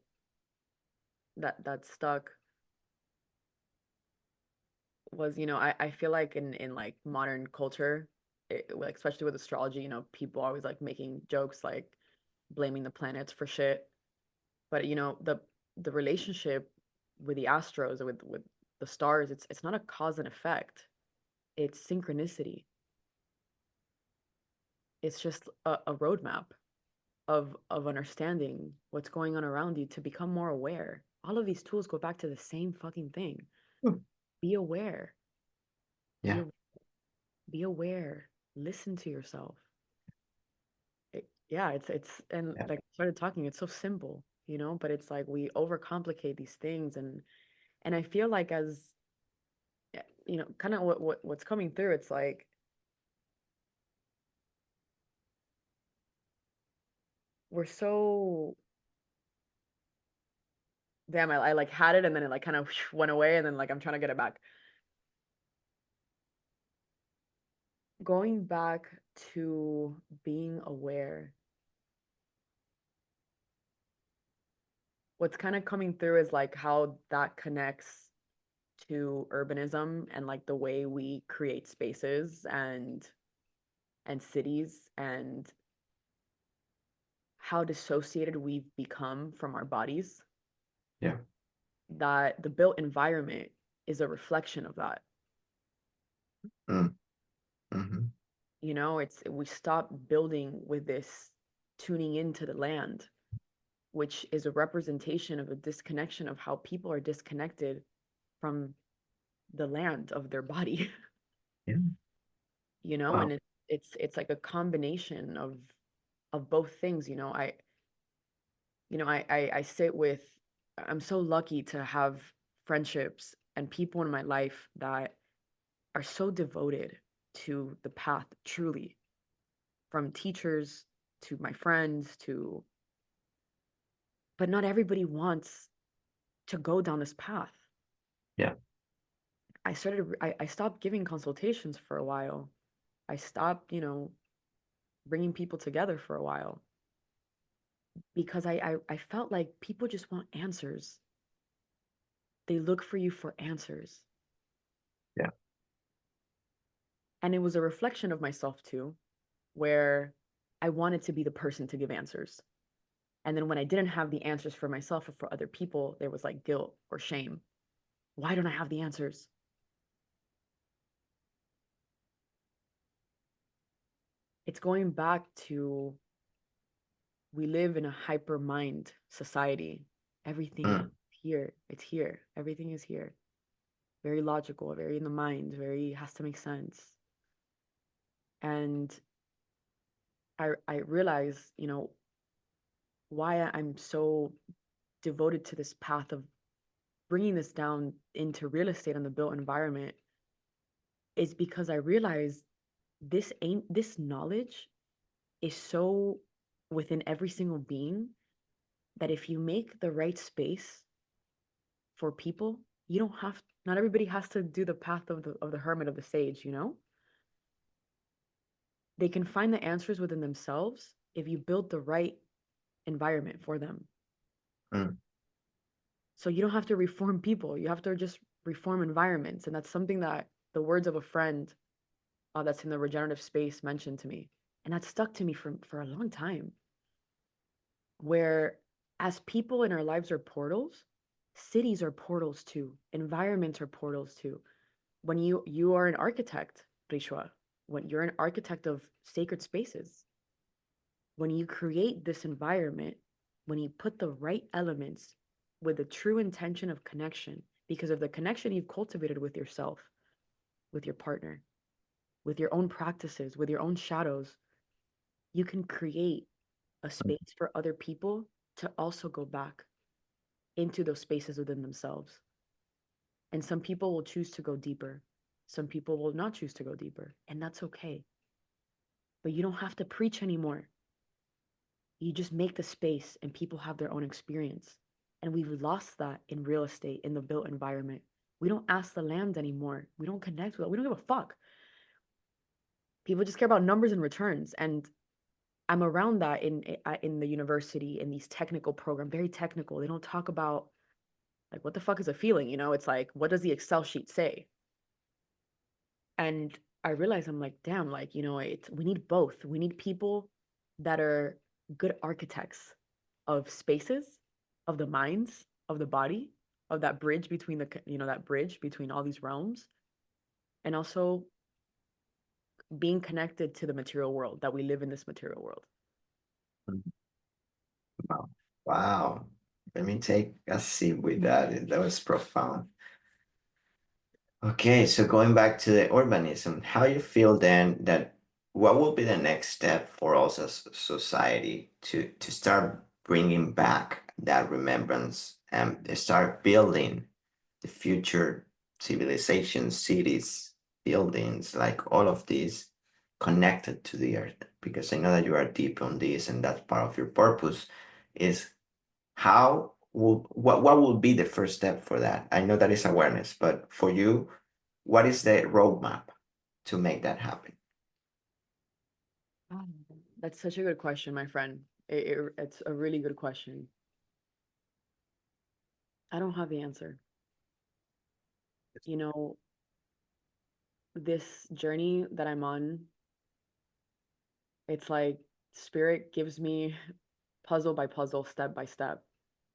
that stuck was, I feel like in like modern culture, like, especially with astrology, people always like making jokes like blaming the planets for shit. But the relationship with the astros or with the stars, it's not a cause and effect. It's synchronicity. It's just a roadmap of understanding what's going on around you to become more aware. All of these tools go back to the same fucking thing. Hmm. Be aware. Be Yeah. a- be aware. Listen to yourself. Yeah, it's and Yeah. like I started talking, it's so simple, but it's like we overcomplicate these things, and I feel like as kind of what's coming through, it's like we're so damn, I like had it and then it like kind of went away and then like I'm trying to get it back. Going back to being aware, what's kind of coming through is like how that connects to urbanism and like the way we create spaces and cities and how dissociated we've become from our bodies, Yeah. that the built environment is a reflection of that. Mm. Hmm. It's we stop building with this tuning into the land, which is a representation of a disconnection of how people are disconnected from the land of their body. Yeah. And Wow. it's like a combination of both things. I sit with, I'm so lucky to have friendships and people in my life that are so devoted to the path, truly, from teachers to my friends to, but not everybody wants to go down this path. Yeah. I stopped giving consultations for a while. I stopped, bringing people together for a while because I felt like people just want answers. They look for you for answers. Yeah. And it was a reflection of myself too, where I wanted to be the person to give answers. And then when I didn't have the answers for myself or for other people, there was like guilt or shame. Why don't I have the answers? It's going back to, we live in a hyper mind society. Everything is Mm. here. It's here. Everything is here. Very logical, very in the mind, very has to make sense. And I realize, why I'm so devoted to this path of bringing this down into real estate and the built environment is because I realize this knowledge is so within every single being that if you make the right space for people, you don't have, not everybody has to do the path of the hermit, of the sage, you know? They can find the answers within themselves if you build the right environment for them. Mm. So you don't have to reform people, you have to just reform environments. And that's something that the words of a friend that's in the regenerative space mentioned to me. And that stuck to me for a long time. Where as people in our lives are portals, cities are portals too, environments are portals too. When you are an architect, Rishwa, when you're an architect of sacred spaces, when you create this environment, when you put the right elements with the true intention of connection, because of the connection you've cultivated with yourself, with your partner, with your own practices, with your own shadows, you can create a space for other people to also go back into those spaces within themselves. And some people will choose to go deeper. Some people will not choose to go deeper. And that's okay. But you don't have to preach anymore. You just make the space and people have their own experience. And we've lost that in real estate, in the built environment. We don't ask the land anymore. We don't connect with it. We don't give a fuck. People just care about numbers and returns. And I'm around that in the university, in these technical programs, very technical. They don't talk about like what the fuck is a feeling, you know? It's like, what does the Excel sheet say? And I realized I'm like, damn, like, you know, we need both. We need people that are good architects of spaces, of the minds, of the body, of that bridge between that bridge between all these realms, and also being connected to the material world, that we live in this material world. Wow. Wow. Let me take a sip with that. That was profound. Okay, so going back to the urbanism, how you feel then that what will be the next step for us as society to start bringing back that remembrance and start building the future civilizations, cities, buildings, like all of these connected to the earth? Because I know that you are deep on this and that's part of your purpose is what will be the first step for that? I know that is awareness, but for you, what is the roadmap to make that happen? Oh, that's such a good question, my friend. It's a really good question. I don't have the answer. You know, this journey that I'm on, it's like spirit gives me puzzle by puzzle, step by step.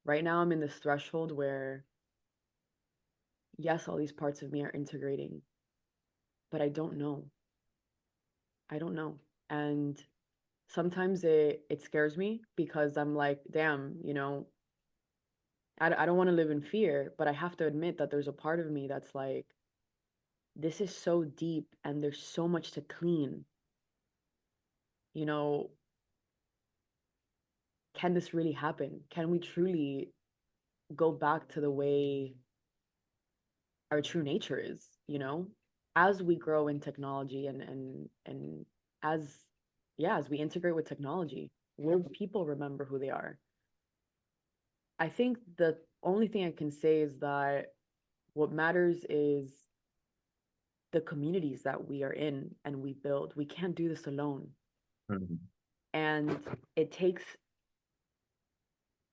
Right now, I'm in this threshold where, yes, all these parts of me are integrating, but I don't know. I don't know. And sometimes it scares me because I'm like, damn, you know, I don't want to live in fear, but I have to admit that there's a part of me that's like, this is so deep and there's so much to clean. You know, can this really happen? Can we truly go back to the way our true nature is, you know? As we grow in technology and as yeah, as we integrate with technology, will people remember who they are? I think the only thing I can say is that what matters is the communities that we are in and we build. We can't do this alone. Mhm. And it takes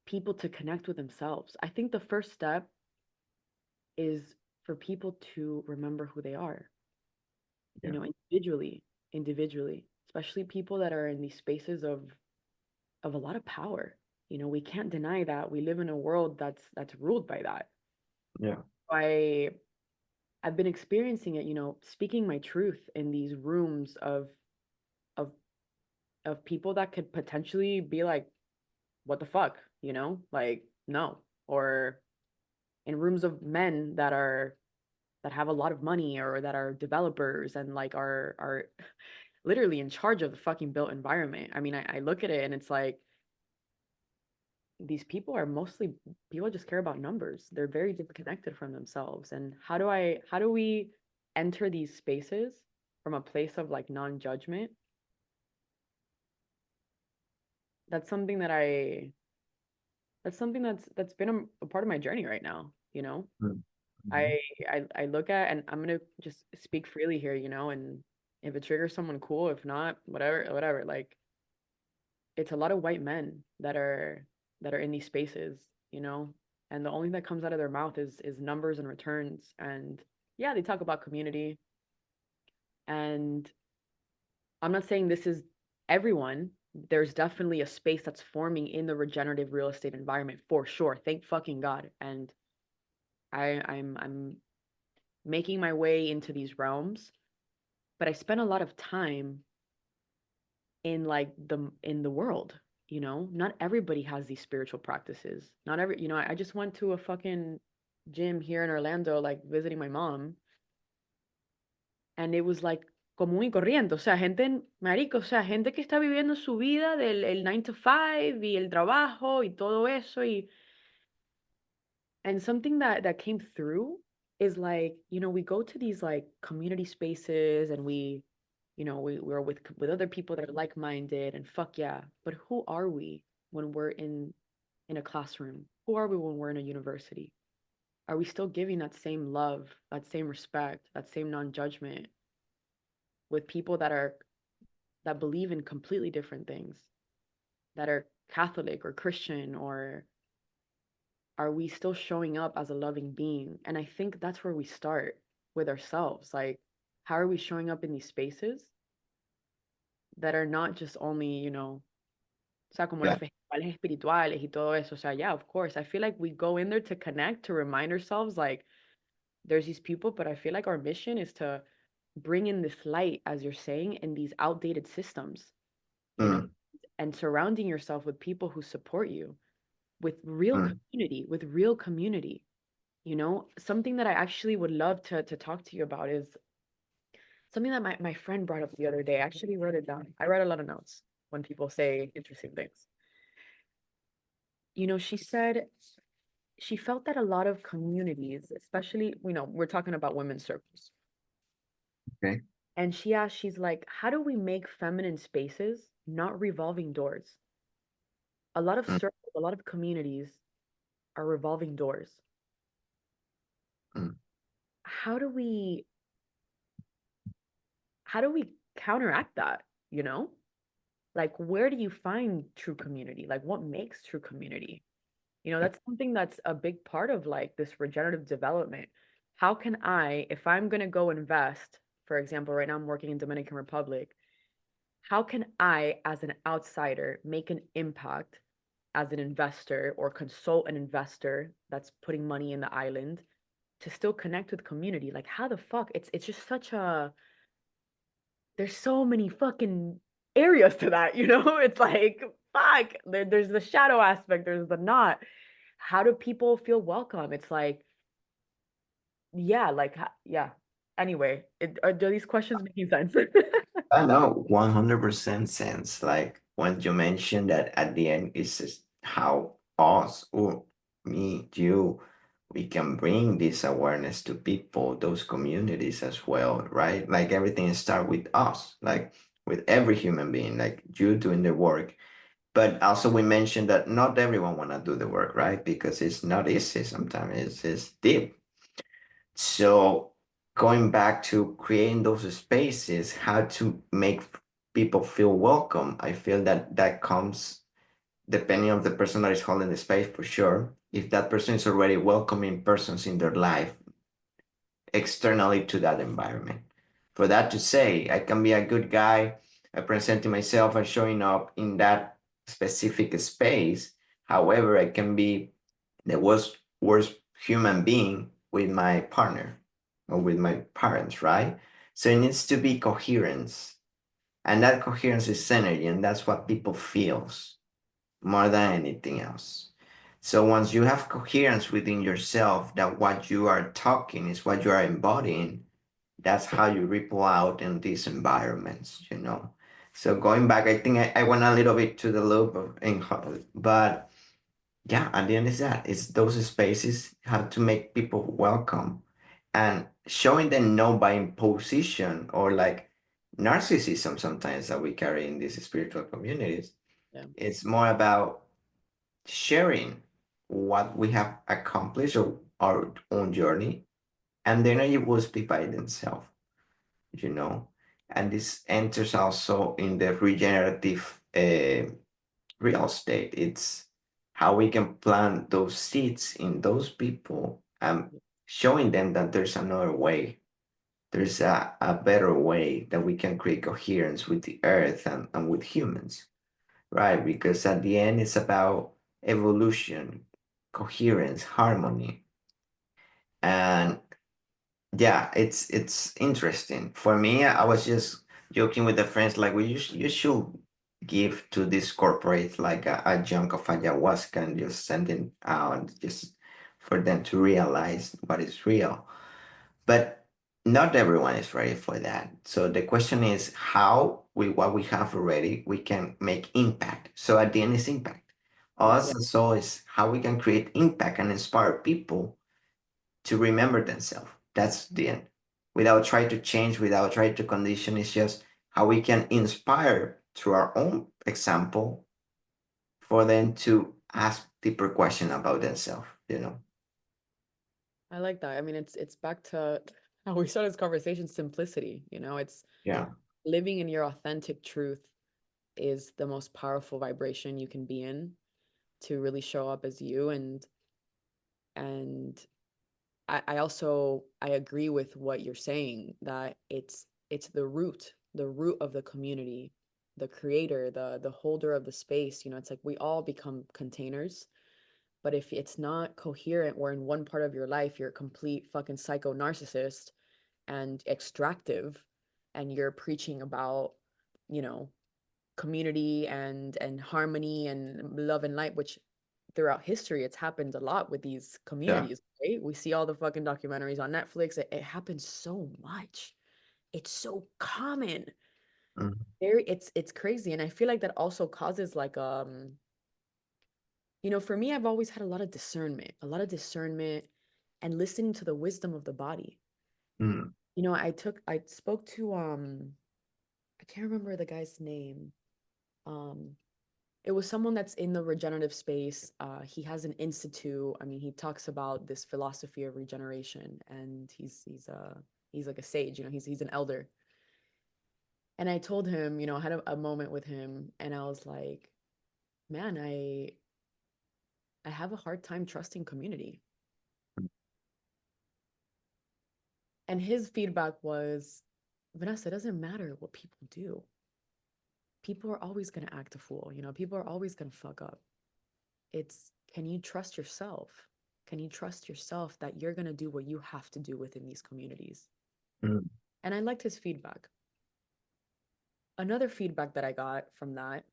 people to connect with themselves. I think the first step is for people to remember who they are, you Yeah. know, individually, especially people that are in these spaces of a lot of power. You know, we can't deny that we live in a world that's ruled by that. Yeah. I I've been experiencing it, you know, speaking my truth in these rooms of of people that could potentially be like, what the fuck, you know? Like, no. Or in rooms of men that have a lot of money or that are developers and like are literally in charge of the fucking built environment. I mean, I look at it and it's like these people are mostly people just care about numbers. They're very disconnected from themselves. And how do we enter these spaces from a place of like non-judgment that's something that I that's something that's been a part of my journey right now, you know. Mm. Mhm. I look at, and I'm gonna just speak freely here, you know, and if it triggers someone, cool. If not, whatever, whatever. Like, it's a lot of white men that are in these spaces, you know, and the only thing that comes out of their mouth is numbers and returns. And yeah, they talk about community, and I'm not saying this is everyone. There's definitely a space that's forming in the regenerative real estate environment for sure. Thank fucking God. And I'm making my way into these realms, but I spend a lot of time in like in the world, you know? Not everybody has these spiritual practices. Not every, you know, I just went to a fucking gym here in Orlando, like visiting my mom, and it was like común y corriente, o sea, gente, marico, o sea, gente que está viviendo su vida del el 9 to 5 y el trabajo y todo eso y and something that came through is like, you know, we go to these like community spaces and we, you know, we're with other people that are like-minded and fuck yeah. But who are we when we're in a classroom? Who are we when we're in a university? Are we still giving that same love, that same respect, that same non-judgment with people that believe in completely different things, that are Catholic or Christian, or are we still showing up as a loving being? And I think that's where we start with ourselves. Like, how are we showing up in these spaces that are not just only, you know, o sea, como los Yeah. festivales espirituales y todo eso. O sea, yeah, of course. I feel like we go in there to connect, to remind ourselves, like, there's these people, but I feel like our mission is to bring in this light, as you're saying, in these outdated systems, you know, Mm. and surrounding yourself with people who support you, with real Mm. community, with real community. You know, something that I actually would love to talk to you about is something that my friend brought up the other day. I actually wrote it down. I write a lot of notes when people say interesting things. You know, she said she felt that a lot of communities, especially, you know, we're talking about women's circles. Okay. And she asked, she's like, how do we make feminine spaces not revolving doors? A lot of Mm. circles, a lot of communities are revolving doors. Mm. How do we how do we counteract that, you know? Like, where do you find true community? Like, what makes true community? You know, that's something that's a big part of like this regenerative development. How can I, if I'm going to go invest, for example, right now I'm working in Dominican Republic, how can I, as an outsider, make an impact as an investor or consult an investor that's putting money in the island to still connect with community? Like, how the fuck? It's just such a there's so many fucking areas to that, you know? It's like, fuck, there's the shadow aspect, there's the not. How do people feel welcome? It's like, yeah, like, yeah. Anyway, are these questions making sense? I know 100% sense. Like when you mentioned that at the end, it's just how us, or me, you, we can bring this awareness to people, those communities as well, right? Like everything start with us, like with every human being, like you doing the work. But also we mentioned that not everyone wanna do the work, right? Because it's not easy sometimes. It's deep. So going back to creating those spaces, how to make people feel welcome, I feel that that comes depending on the person that is holding the space for sure. If that person is already welcoming persons in their life externally to that environment. For that to say, I can be a good guy, presenting myself and showing up in that specific space. However, I can be the worst human being with my partner or with my parents, right? So it needs to be coherence. And that coherence is energy, and that's what people feels more than anything else. So once you have coherence within yourself that what you are talking is what you are embodying, that's how you ripple out in these environments, you know. So going back, I think I went a little bit to the loop but yeah, at the end is that it's those spaces have to make people welcome and showing them no by imposition or like narcissism sometimes that we carry in these spiritual communities. Yeah. It's more about sharing what we have accomplished or our own journey, and the energy will speak by themselves, you know. And this enters also in the regenerative real estate. It's how we can plant those seeds in those people and showing them that there's another way. There's a better way that we can create coherence with the earth and with humans, right? Because at the end, it's about evolution, coherence, harmony. And yeah, it's interesting. For me, I was just joking with the friends, like, well, you should give to this corporate like a junk of ayahuasca and just send it out just for them to realize what is real. But not everyone is ready for that. So the question is how, with what we have already, we can make impact. So at the end, it's impact. Us Yeah. as so is how we can create impact and inspire people to remember themselves. That's the end. Without trying to change, without trying to condition, it's just how we can inspire through our own example for them to ask deeper question about themselves, you know? I like that. I mean, it's back to how we started this conversation, simplicity, it's Yeah. living in your authentic truth is the most powerful vibration you can be in to really show up as you. And I also I agree with what you're saying, that it's the root of the community, the creator, the holder of the space. It's like we all become containers. But if it's not coherent, where in one part of your life you're a complete fucking psycho narcissist and extractive, and you're preaching about, you know, community and harmony and love and light, which throughout history it's happened a lot with these Yeah. communities, right? We see all the fucking documentaries on Netflix. It happens so much. It's so common. Mhm. It's crazy. And I feel like that also causes like for me, I've always had a lot of discernment and listening to the wisdom of the body. Mm. I spoke to I can't remember the guy's name. Um it was someone that's in the regenerative space. He has an institute. I mean, he talks about this philosophy of regeneration, and he's like a sage. He's an elder. And I told him, I had a moment with him, and I was like, man, I have a hard time trusting community. And his feedback was, Vanessa, it doesn't matter what people do. People are always going to act a fool. People are always going to fuck up. It's, can you trust yourself? Can you trust yourself that you're going to do what you have to do within these communities? Mm. And I liked his feedback. Another feedback that I got from that,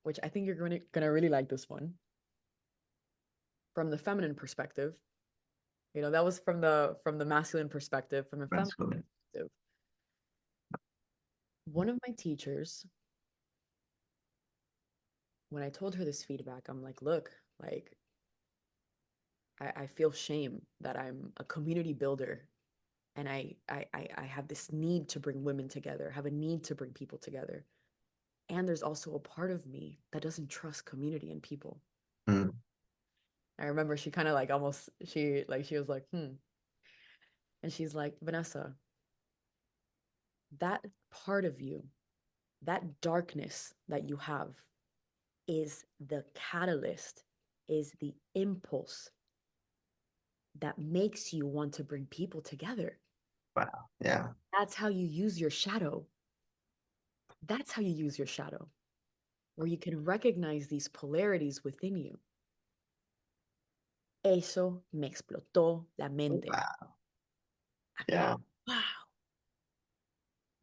which I think you're going to really like this one, from the feminine perspective. That was from the masculine perspective, from a feminine Masculine. perspective. One of my teachers, when I told her this feedback, I'm like, look, like I feel shame that I'm a community builder, and I have this need to bring women together, have a need to bring people together. And there's also a part of me that doesn't trust community and people. Mm. I remember she kind of like almost she was like, and she's like, Vanessa, that part of you, that darkness that you have is the catalyst, is the impulse that makes you want to bring people together. Wow. Yeah. That's how you use your shadow. That's how you use your shadow, where you can recognize these polarities within you. Eso me explotó la mente. Wow. I was Yeah. like, wow.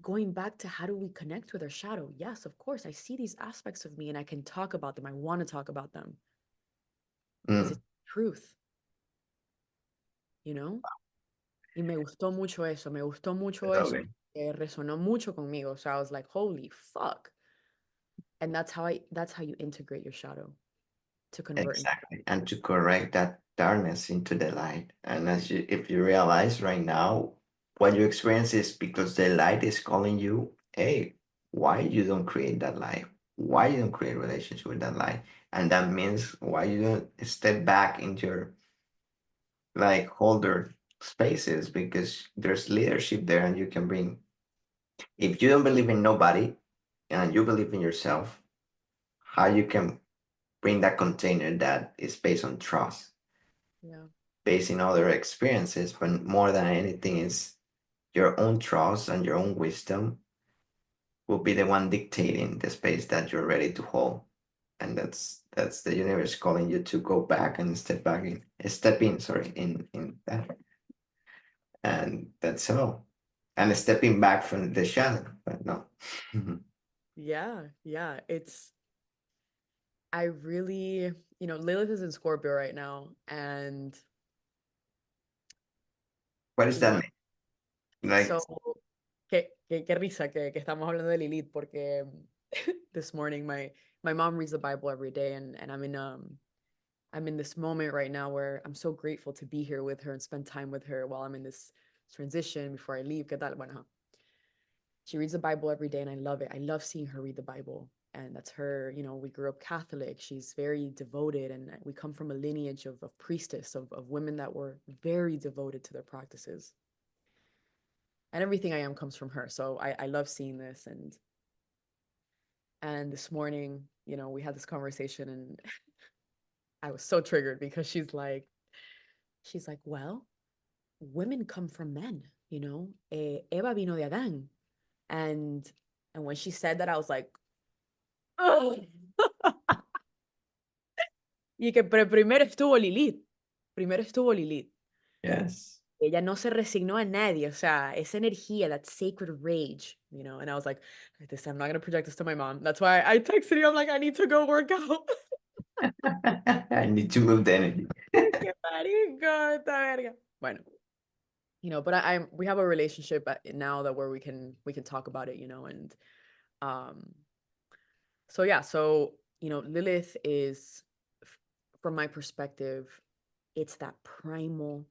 Going back to how do we connect with our shadow? Yes, of course. I see these aspects of me and I can talk about them. I want to talk about them because Mm. it's truth, you know? Y me gustó mucho eso. Me gustó mucho eso. Okay. Resonó mucho conmigo. So I was like, holy fuck. And that's how you integrate your shadow to convert into. Exactly. And to correct that darkness into the light. And as you, if you realize right now, what you experience is because the light is calling you, hey, why you don't create that light? why you don't create a relationship with that light, and that means why you don't step back into your like holder spaces, because there's leadership there and you can bring. If you don't believe in nobody and you believe in yourself, how you can bring that container that is based on trust, Yeah. based in other experiences, but more than anything is your own trust and your own wisdom will be the one dictating the space that you're ready to hold. And that's the universe calling you to go back and step back in, step in, sorry, in that. And that's all. And stepping back from the shadow, but no. Yeah, yeah. I really, Lilith is in Scorpio right now, and What is that one, mean? Like, so qué risa que estamos hablando de Lilith, porque this morning my mom reads the Bible every day, and I'm in this moment right now where I'm so grateful to be here with her and spend time with her while I'm in this transition before I leave. ¿Qué tal? Bueno, she reads the Bible every day and I love it. I love seeing her read the Bible. And that's her, we grew up Catholic. She's very devoted, and we come from a lineage of priestess, of women that were very devoted to their practices. And everything I am comes from her. So I love seeing this. And this morning, we had this conversation and I was so triggered because she's like, well, women come from men, Eva vino de Adán. And when she said that, I was like, oh. Y que pero primero estuvo Lilith. Primero estuvo Lilith. yes. Ella no se resignó a nadie. O sea, esa energía, that sacred rage, And I was like, this, I'm not going to project this to my mom. That's why I texted you. I'm like, I need to go work out. I need to move the energy. Qué marico, esta verga. Bueno, but we have a relationship now that where we can talk about it, and um so yeah, so Lilith is from my perspective, it's that primal,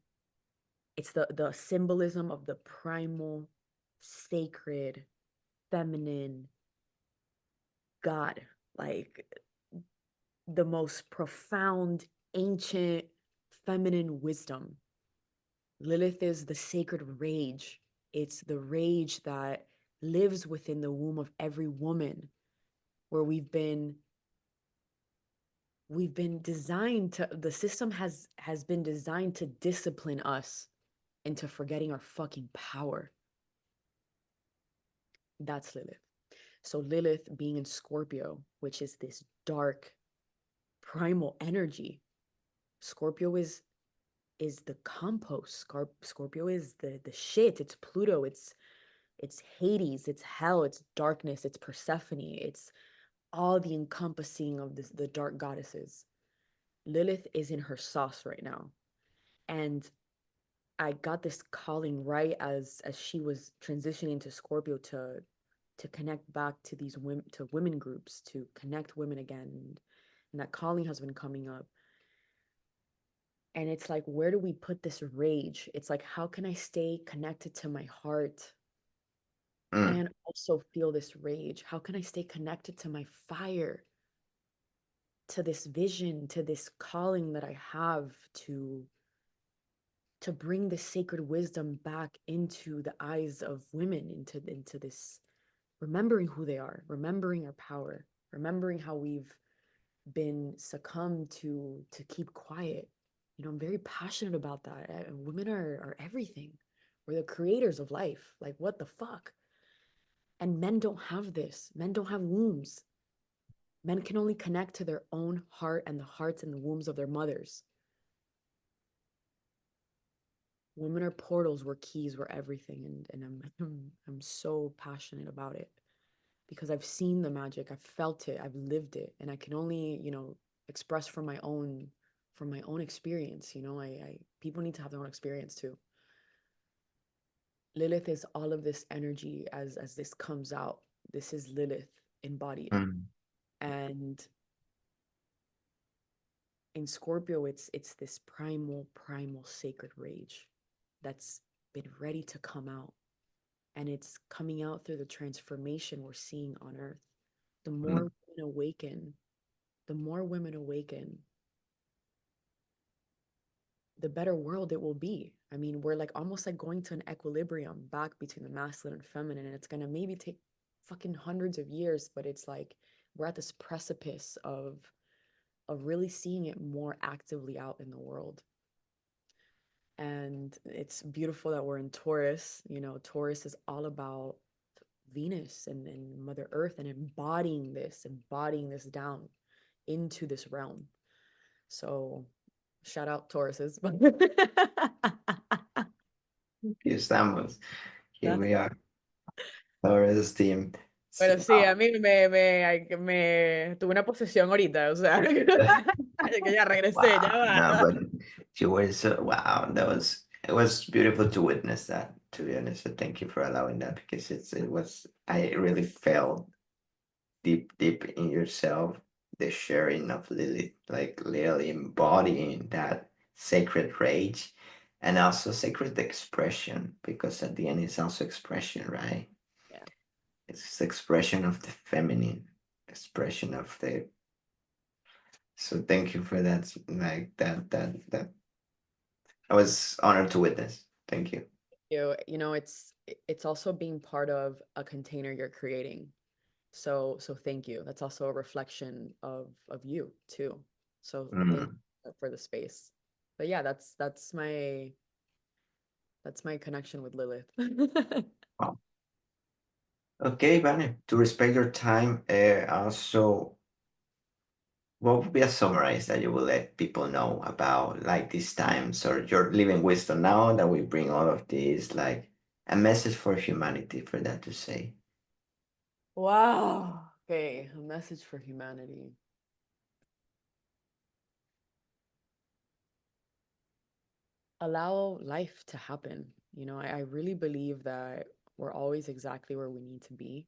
it's the symbolism of the primal, sacred, feminine God, like the most profound, ancient, feminine wisdom. Lilith is the sacred rage. It's the rage that lives within the womb of every woman, where we've been designed to, the system has been designed to discipline us into forgetting our fucking power. That's Lilith. So Lilith being in Scorpio, which is this dark primal energy. Scorpio is the compost. Scorpio is the shit. It's Pluto. It's Hades. It's hell. It's darkness. It's Persephone. It's all the encompassing of the dark goddesses. Lilith is in her sauce right now, and I got this calling right as she was transitioning to Scorpio to connect back to these women groups, to connect women again, and that calling has been coming up. And it's like, where do we put this rage? It's like, how can I stay connected to my heart Mm, and also feel this rage? How can I stay connected to my fire, to this vision, to this calling that I have to bring this sacred wisdom back into the eyes of women, into this, remembering who they are, remembering our power, remembering how we've been succumbed to keep quiet. I'm very passionate about that. Women are everything. We're the creators of life. Like, what the fuck? And men don't have this. Men don't have wombs. Men can only connect to their own heart and the hearts and the wombs of their mothers. Women are portals, we're keys, we're everything. And I'm so passionate about it because I've seen the magic, I've felt it, I've lived it, and I can only, express from my own experience. I people need to have their own experience too. Lilith is all of this energy as this comes out. This is Lilith embodied. mm, And in Scorpio, it's this primal sacred rage that's been ready to come out. And it's coming out through the transformation we're seeing on earth. The more mm, women awaken, the more women awaken, the better world it will be. I mean, we're like almost like going to an equilibrium back between the masculine and feminine, and it's gonna maybe take fucking hundreds of years, but it's like we're at this precipice of really seeing it more actively out in the world. And it's beautiful that we're in Taurus. You know, Taurus is all about Venus and Mother Earth and embodying this down into this realm. So shout out Tauruses. Aquí estamos. Here That's we are. Taurus team. Pero sí, Wow. a mí me tuve una posesión ahorita, o sea, que ya regresé, ya Wow. No, va. but you were so wow. That was it was beautiful to witness that, to be honest. So thank you for allowing that because it was I really felt deep in yourself the sharing of Lilith, like literally embodying that sacred rage and also sacred expression, because at the end it's also expression, right? Yeah. It's expression of the feminine, expression of the. So thank you for that. Like that. I was honored to witness. Thank you. You know, it's also being part of a container you're creating. So thank you. That's also a reflection of you too. So thank Mm, you for the space. But yeah, that's my connection with Lilith. wow. Okay, Vane. To respect your time, also, what would be a summarize that you will let people know about like these times or your living wisdom now that we bring all of these, like a message for humanity for that to say? Wow. Okay, a message for humanity. Allow life to happen. You know, I really believe that we're always exactly where we need to be,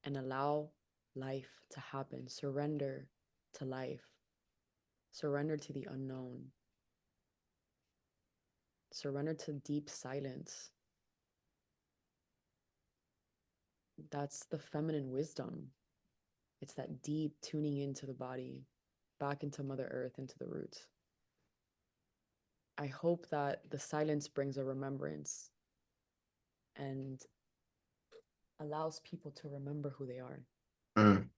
and allow life to happen. Surrender to life, surrender to the unknown, surrender to deep silence. That's the feminine wisdom. It's that deep tuning into the body, back into Mother Earth, into the roots. I hope that the silence brings a remembrance and allows people to remember who they are. Mm,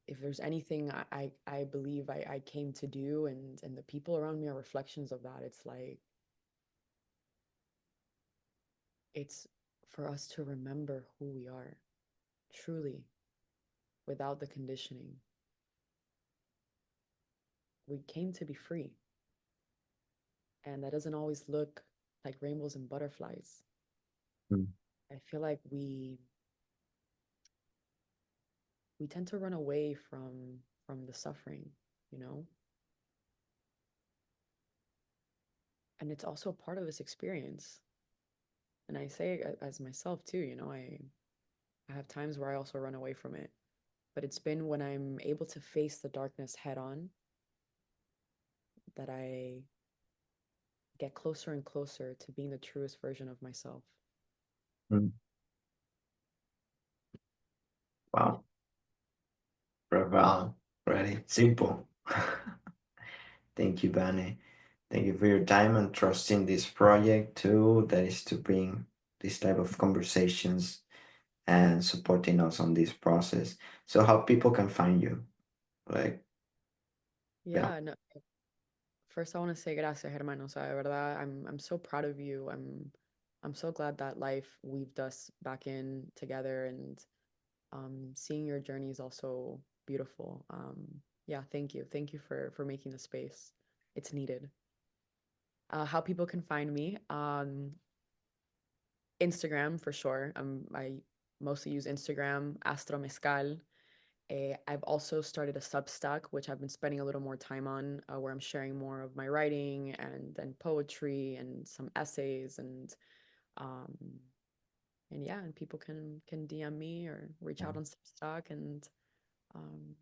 If there's anything I believe I came to do, and the people around me are reflections of that. It's like it's for us to remember who we are truly, without the conditioning. We came to be free, and that doesn't always look like rainbows and butterflies. mm, I feel like we tend to run away from the suffering, you know? And it's also part of this experience. And I say as myself too, you know, I have times where I also run away from it. But it's been when I'm able to face the darkness head on that I get closer and closer to being the truest version of myself. mm. Yeah. Wow. Profound. Ready. Simple. Thank you, Bane. Thank you for your time and trusting this project too, that is to bring this type of conversations and supporting us on this process. So how people can find you? Like, yeah. Yeah, no, first I want to say gracias, hermano. O sea, de verdad, I'm so proud of you. I'm so glad that life weaved us back in together, and seeing your journey is also beautiful. Yeah, thank you. Thank you for making the space. It's needed. How people can find me on Instagram for sure. I mostly use Instagram, astromezcal. I've also started a Substack, which I've been spending a little more time on, where I'm sharing more of my writing and poetry and some essays um, and yeah, and people can DM me or reach out on Substack um,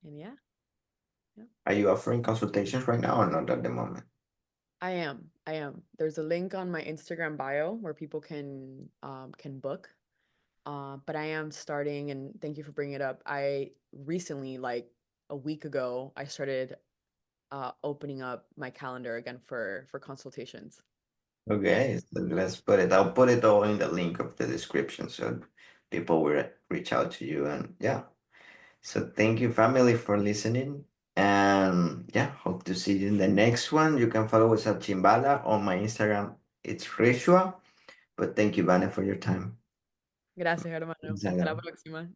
and yeah, yeah. Are you offering consultations right now or not at the moment? I am. I am. There's a link on my Instagram bio where people can book. But I am starting, and thank you for bringing it up. I recently, like a week ago, I started opening up my calendar again for consultations. Yeah. Okay, so let's put it. I'll put it all in the link of the description so people will reach out to you. And yeah, so thank you, family, for listening. And yeah, hope to see you in the next one. You can follow us at Chimbala on my Instagram. It's Rishua. But thank you, Vane, for your time. Gracias, hermano. Hasta la próxima.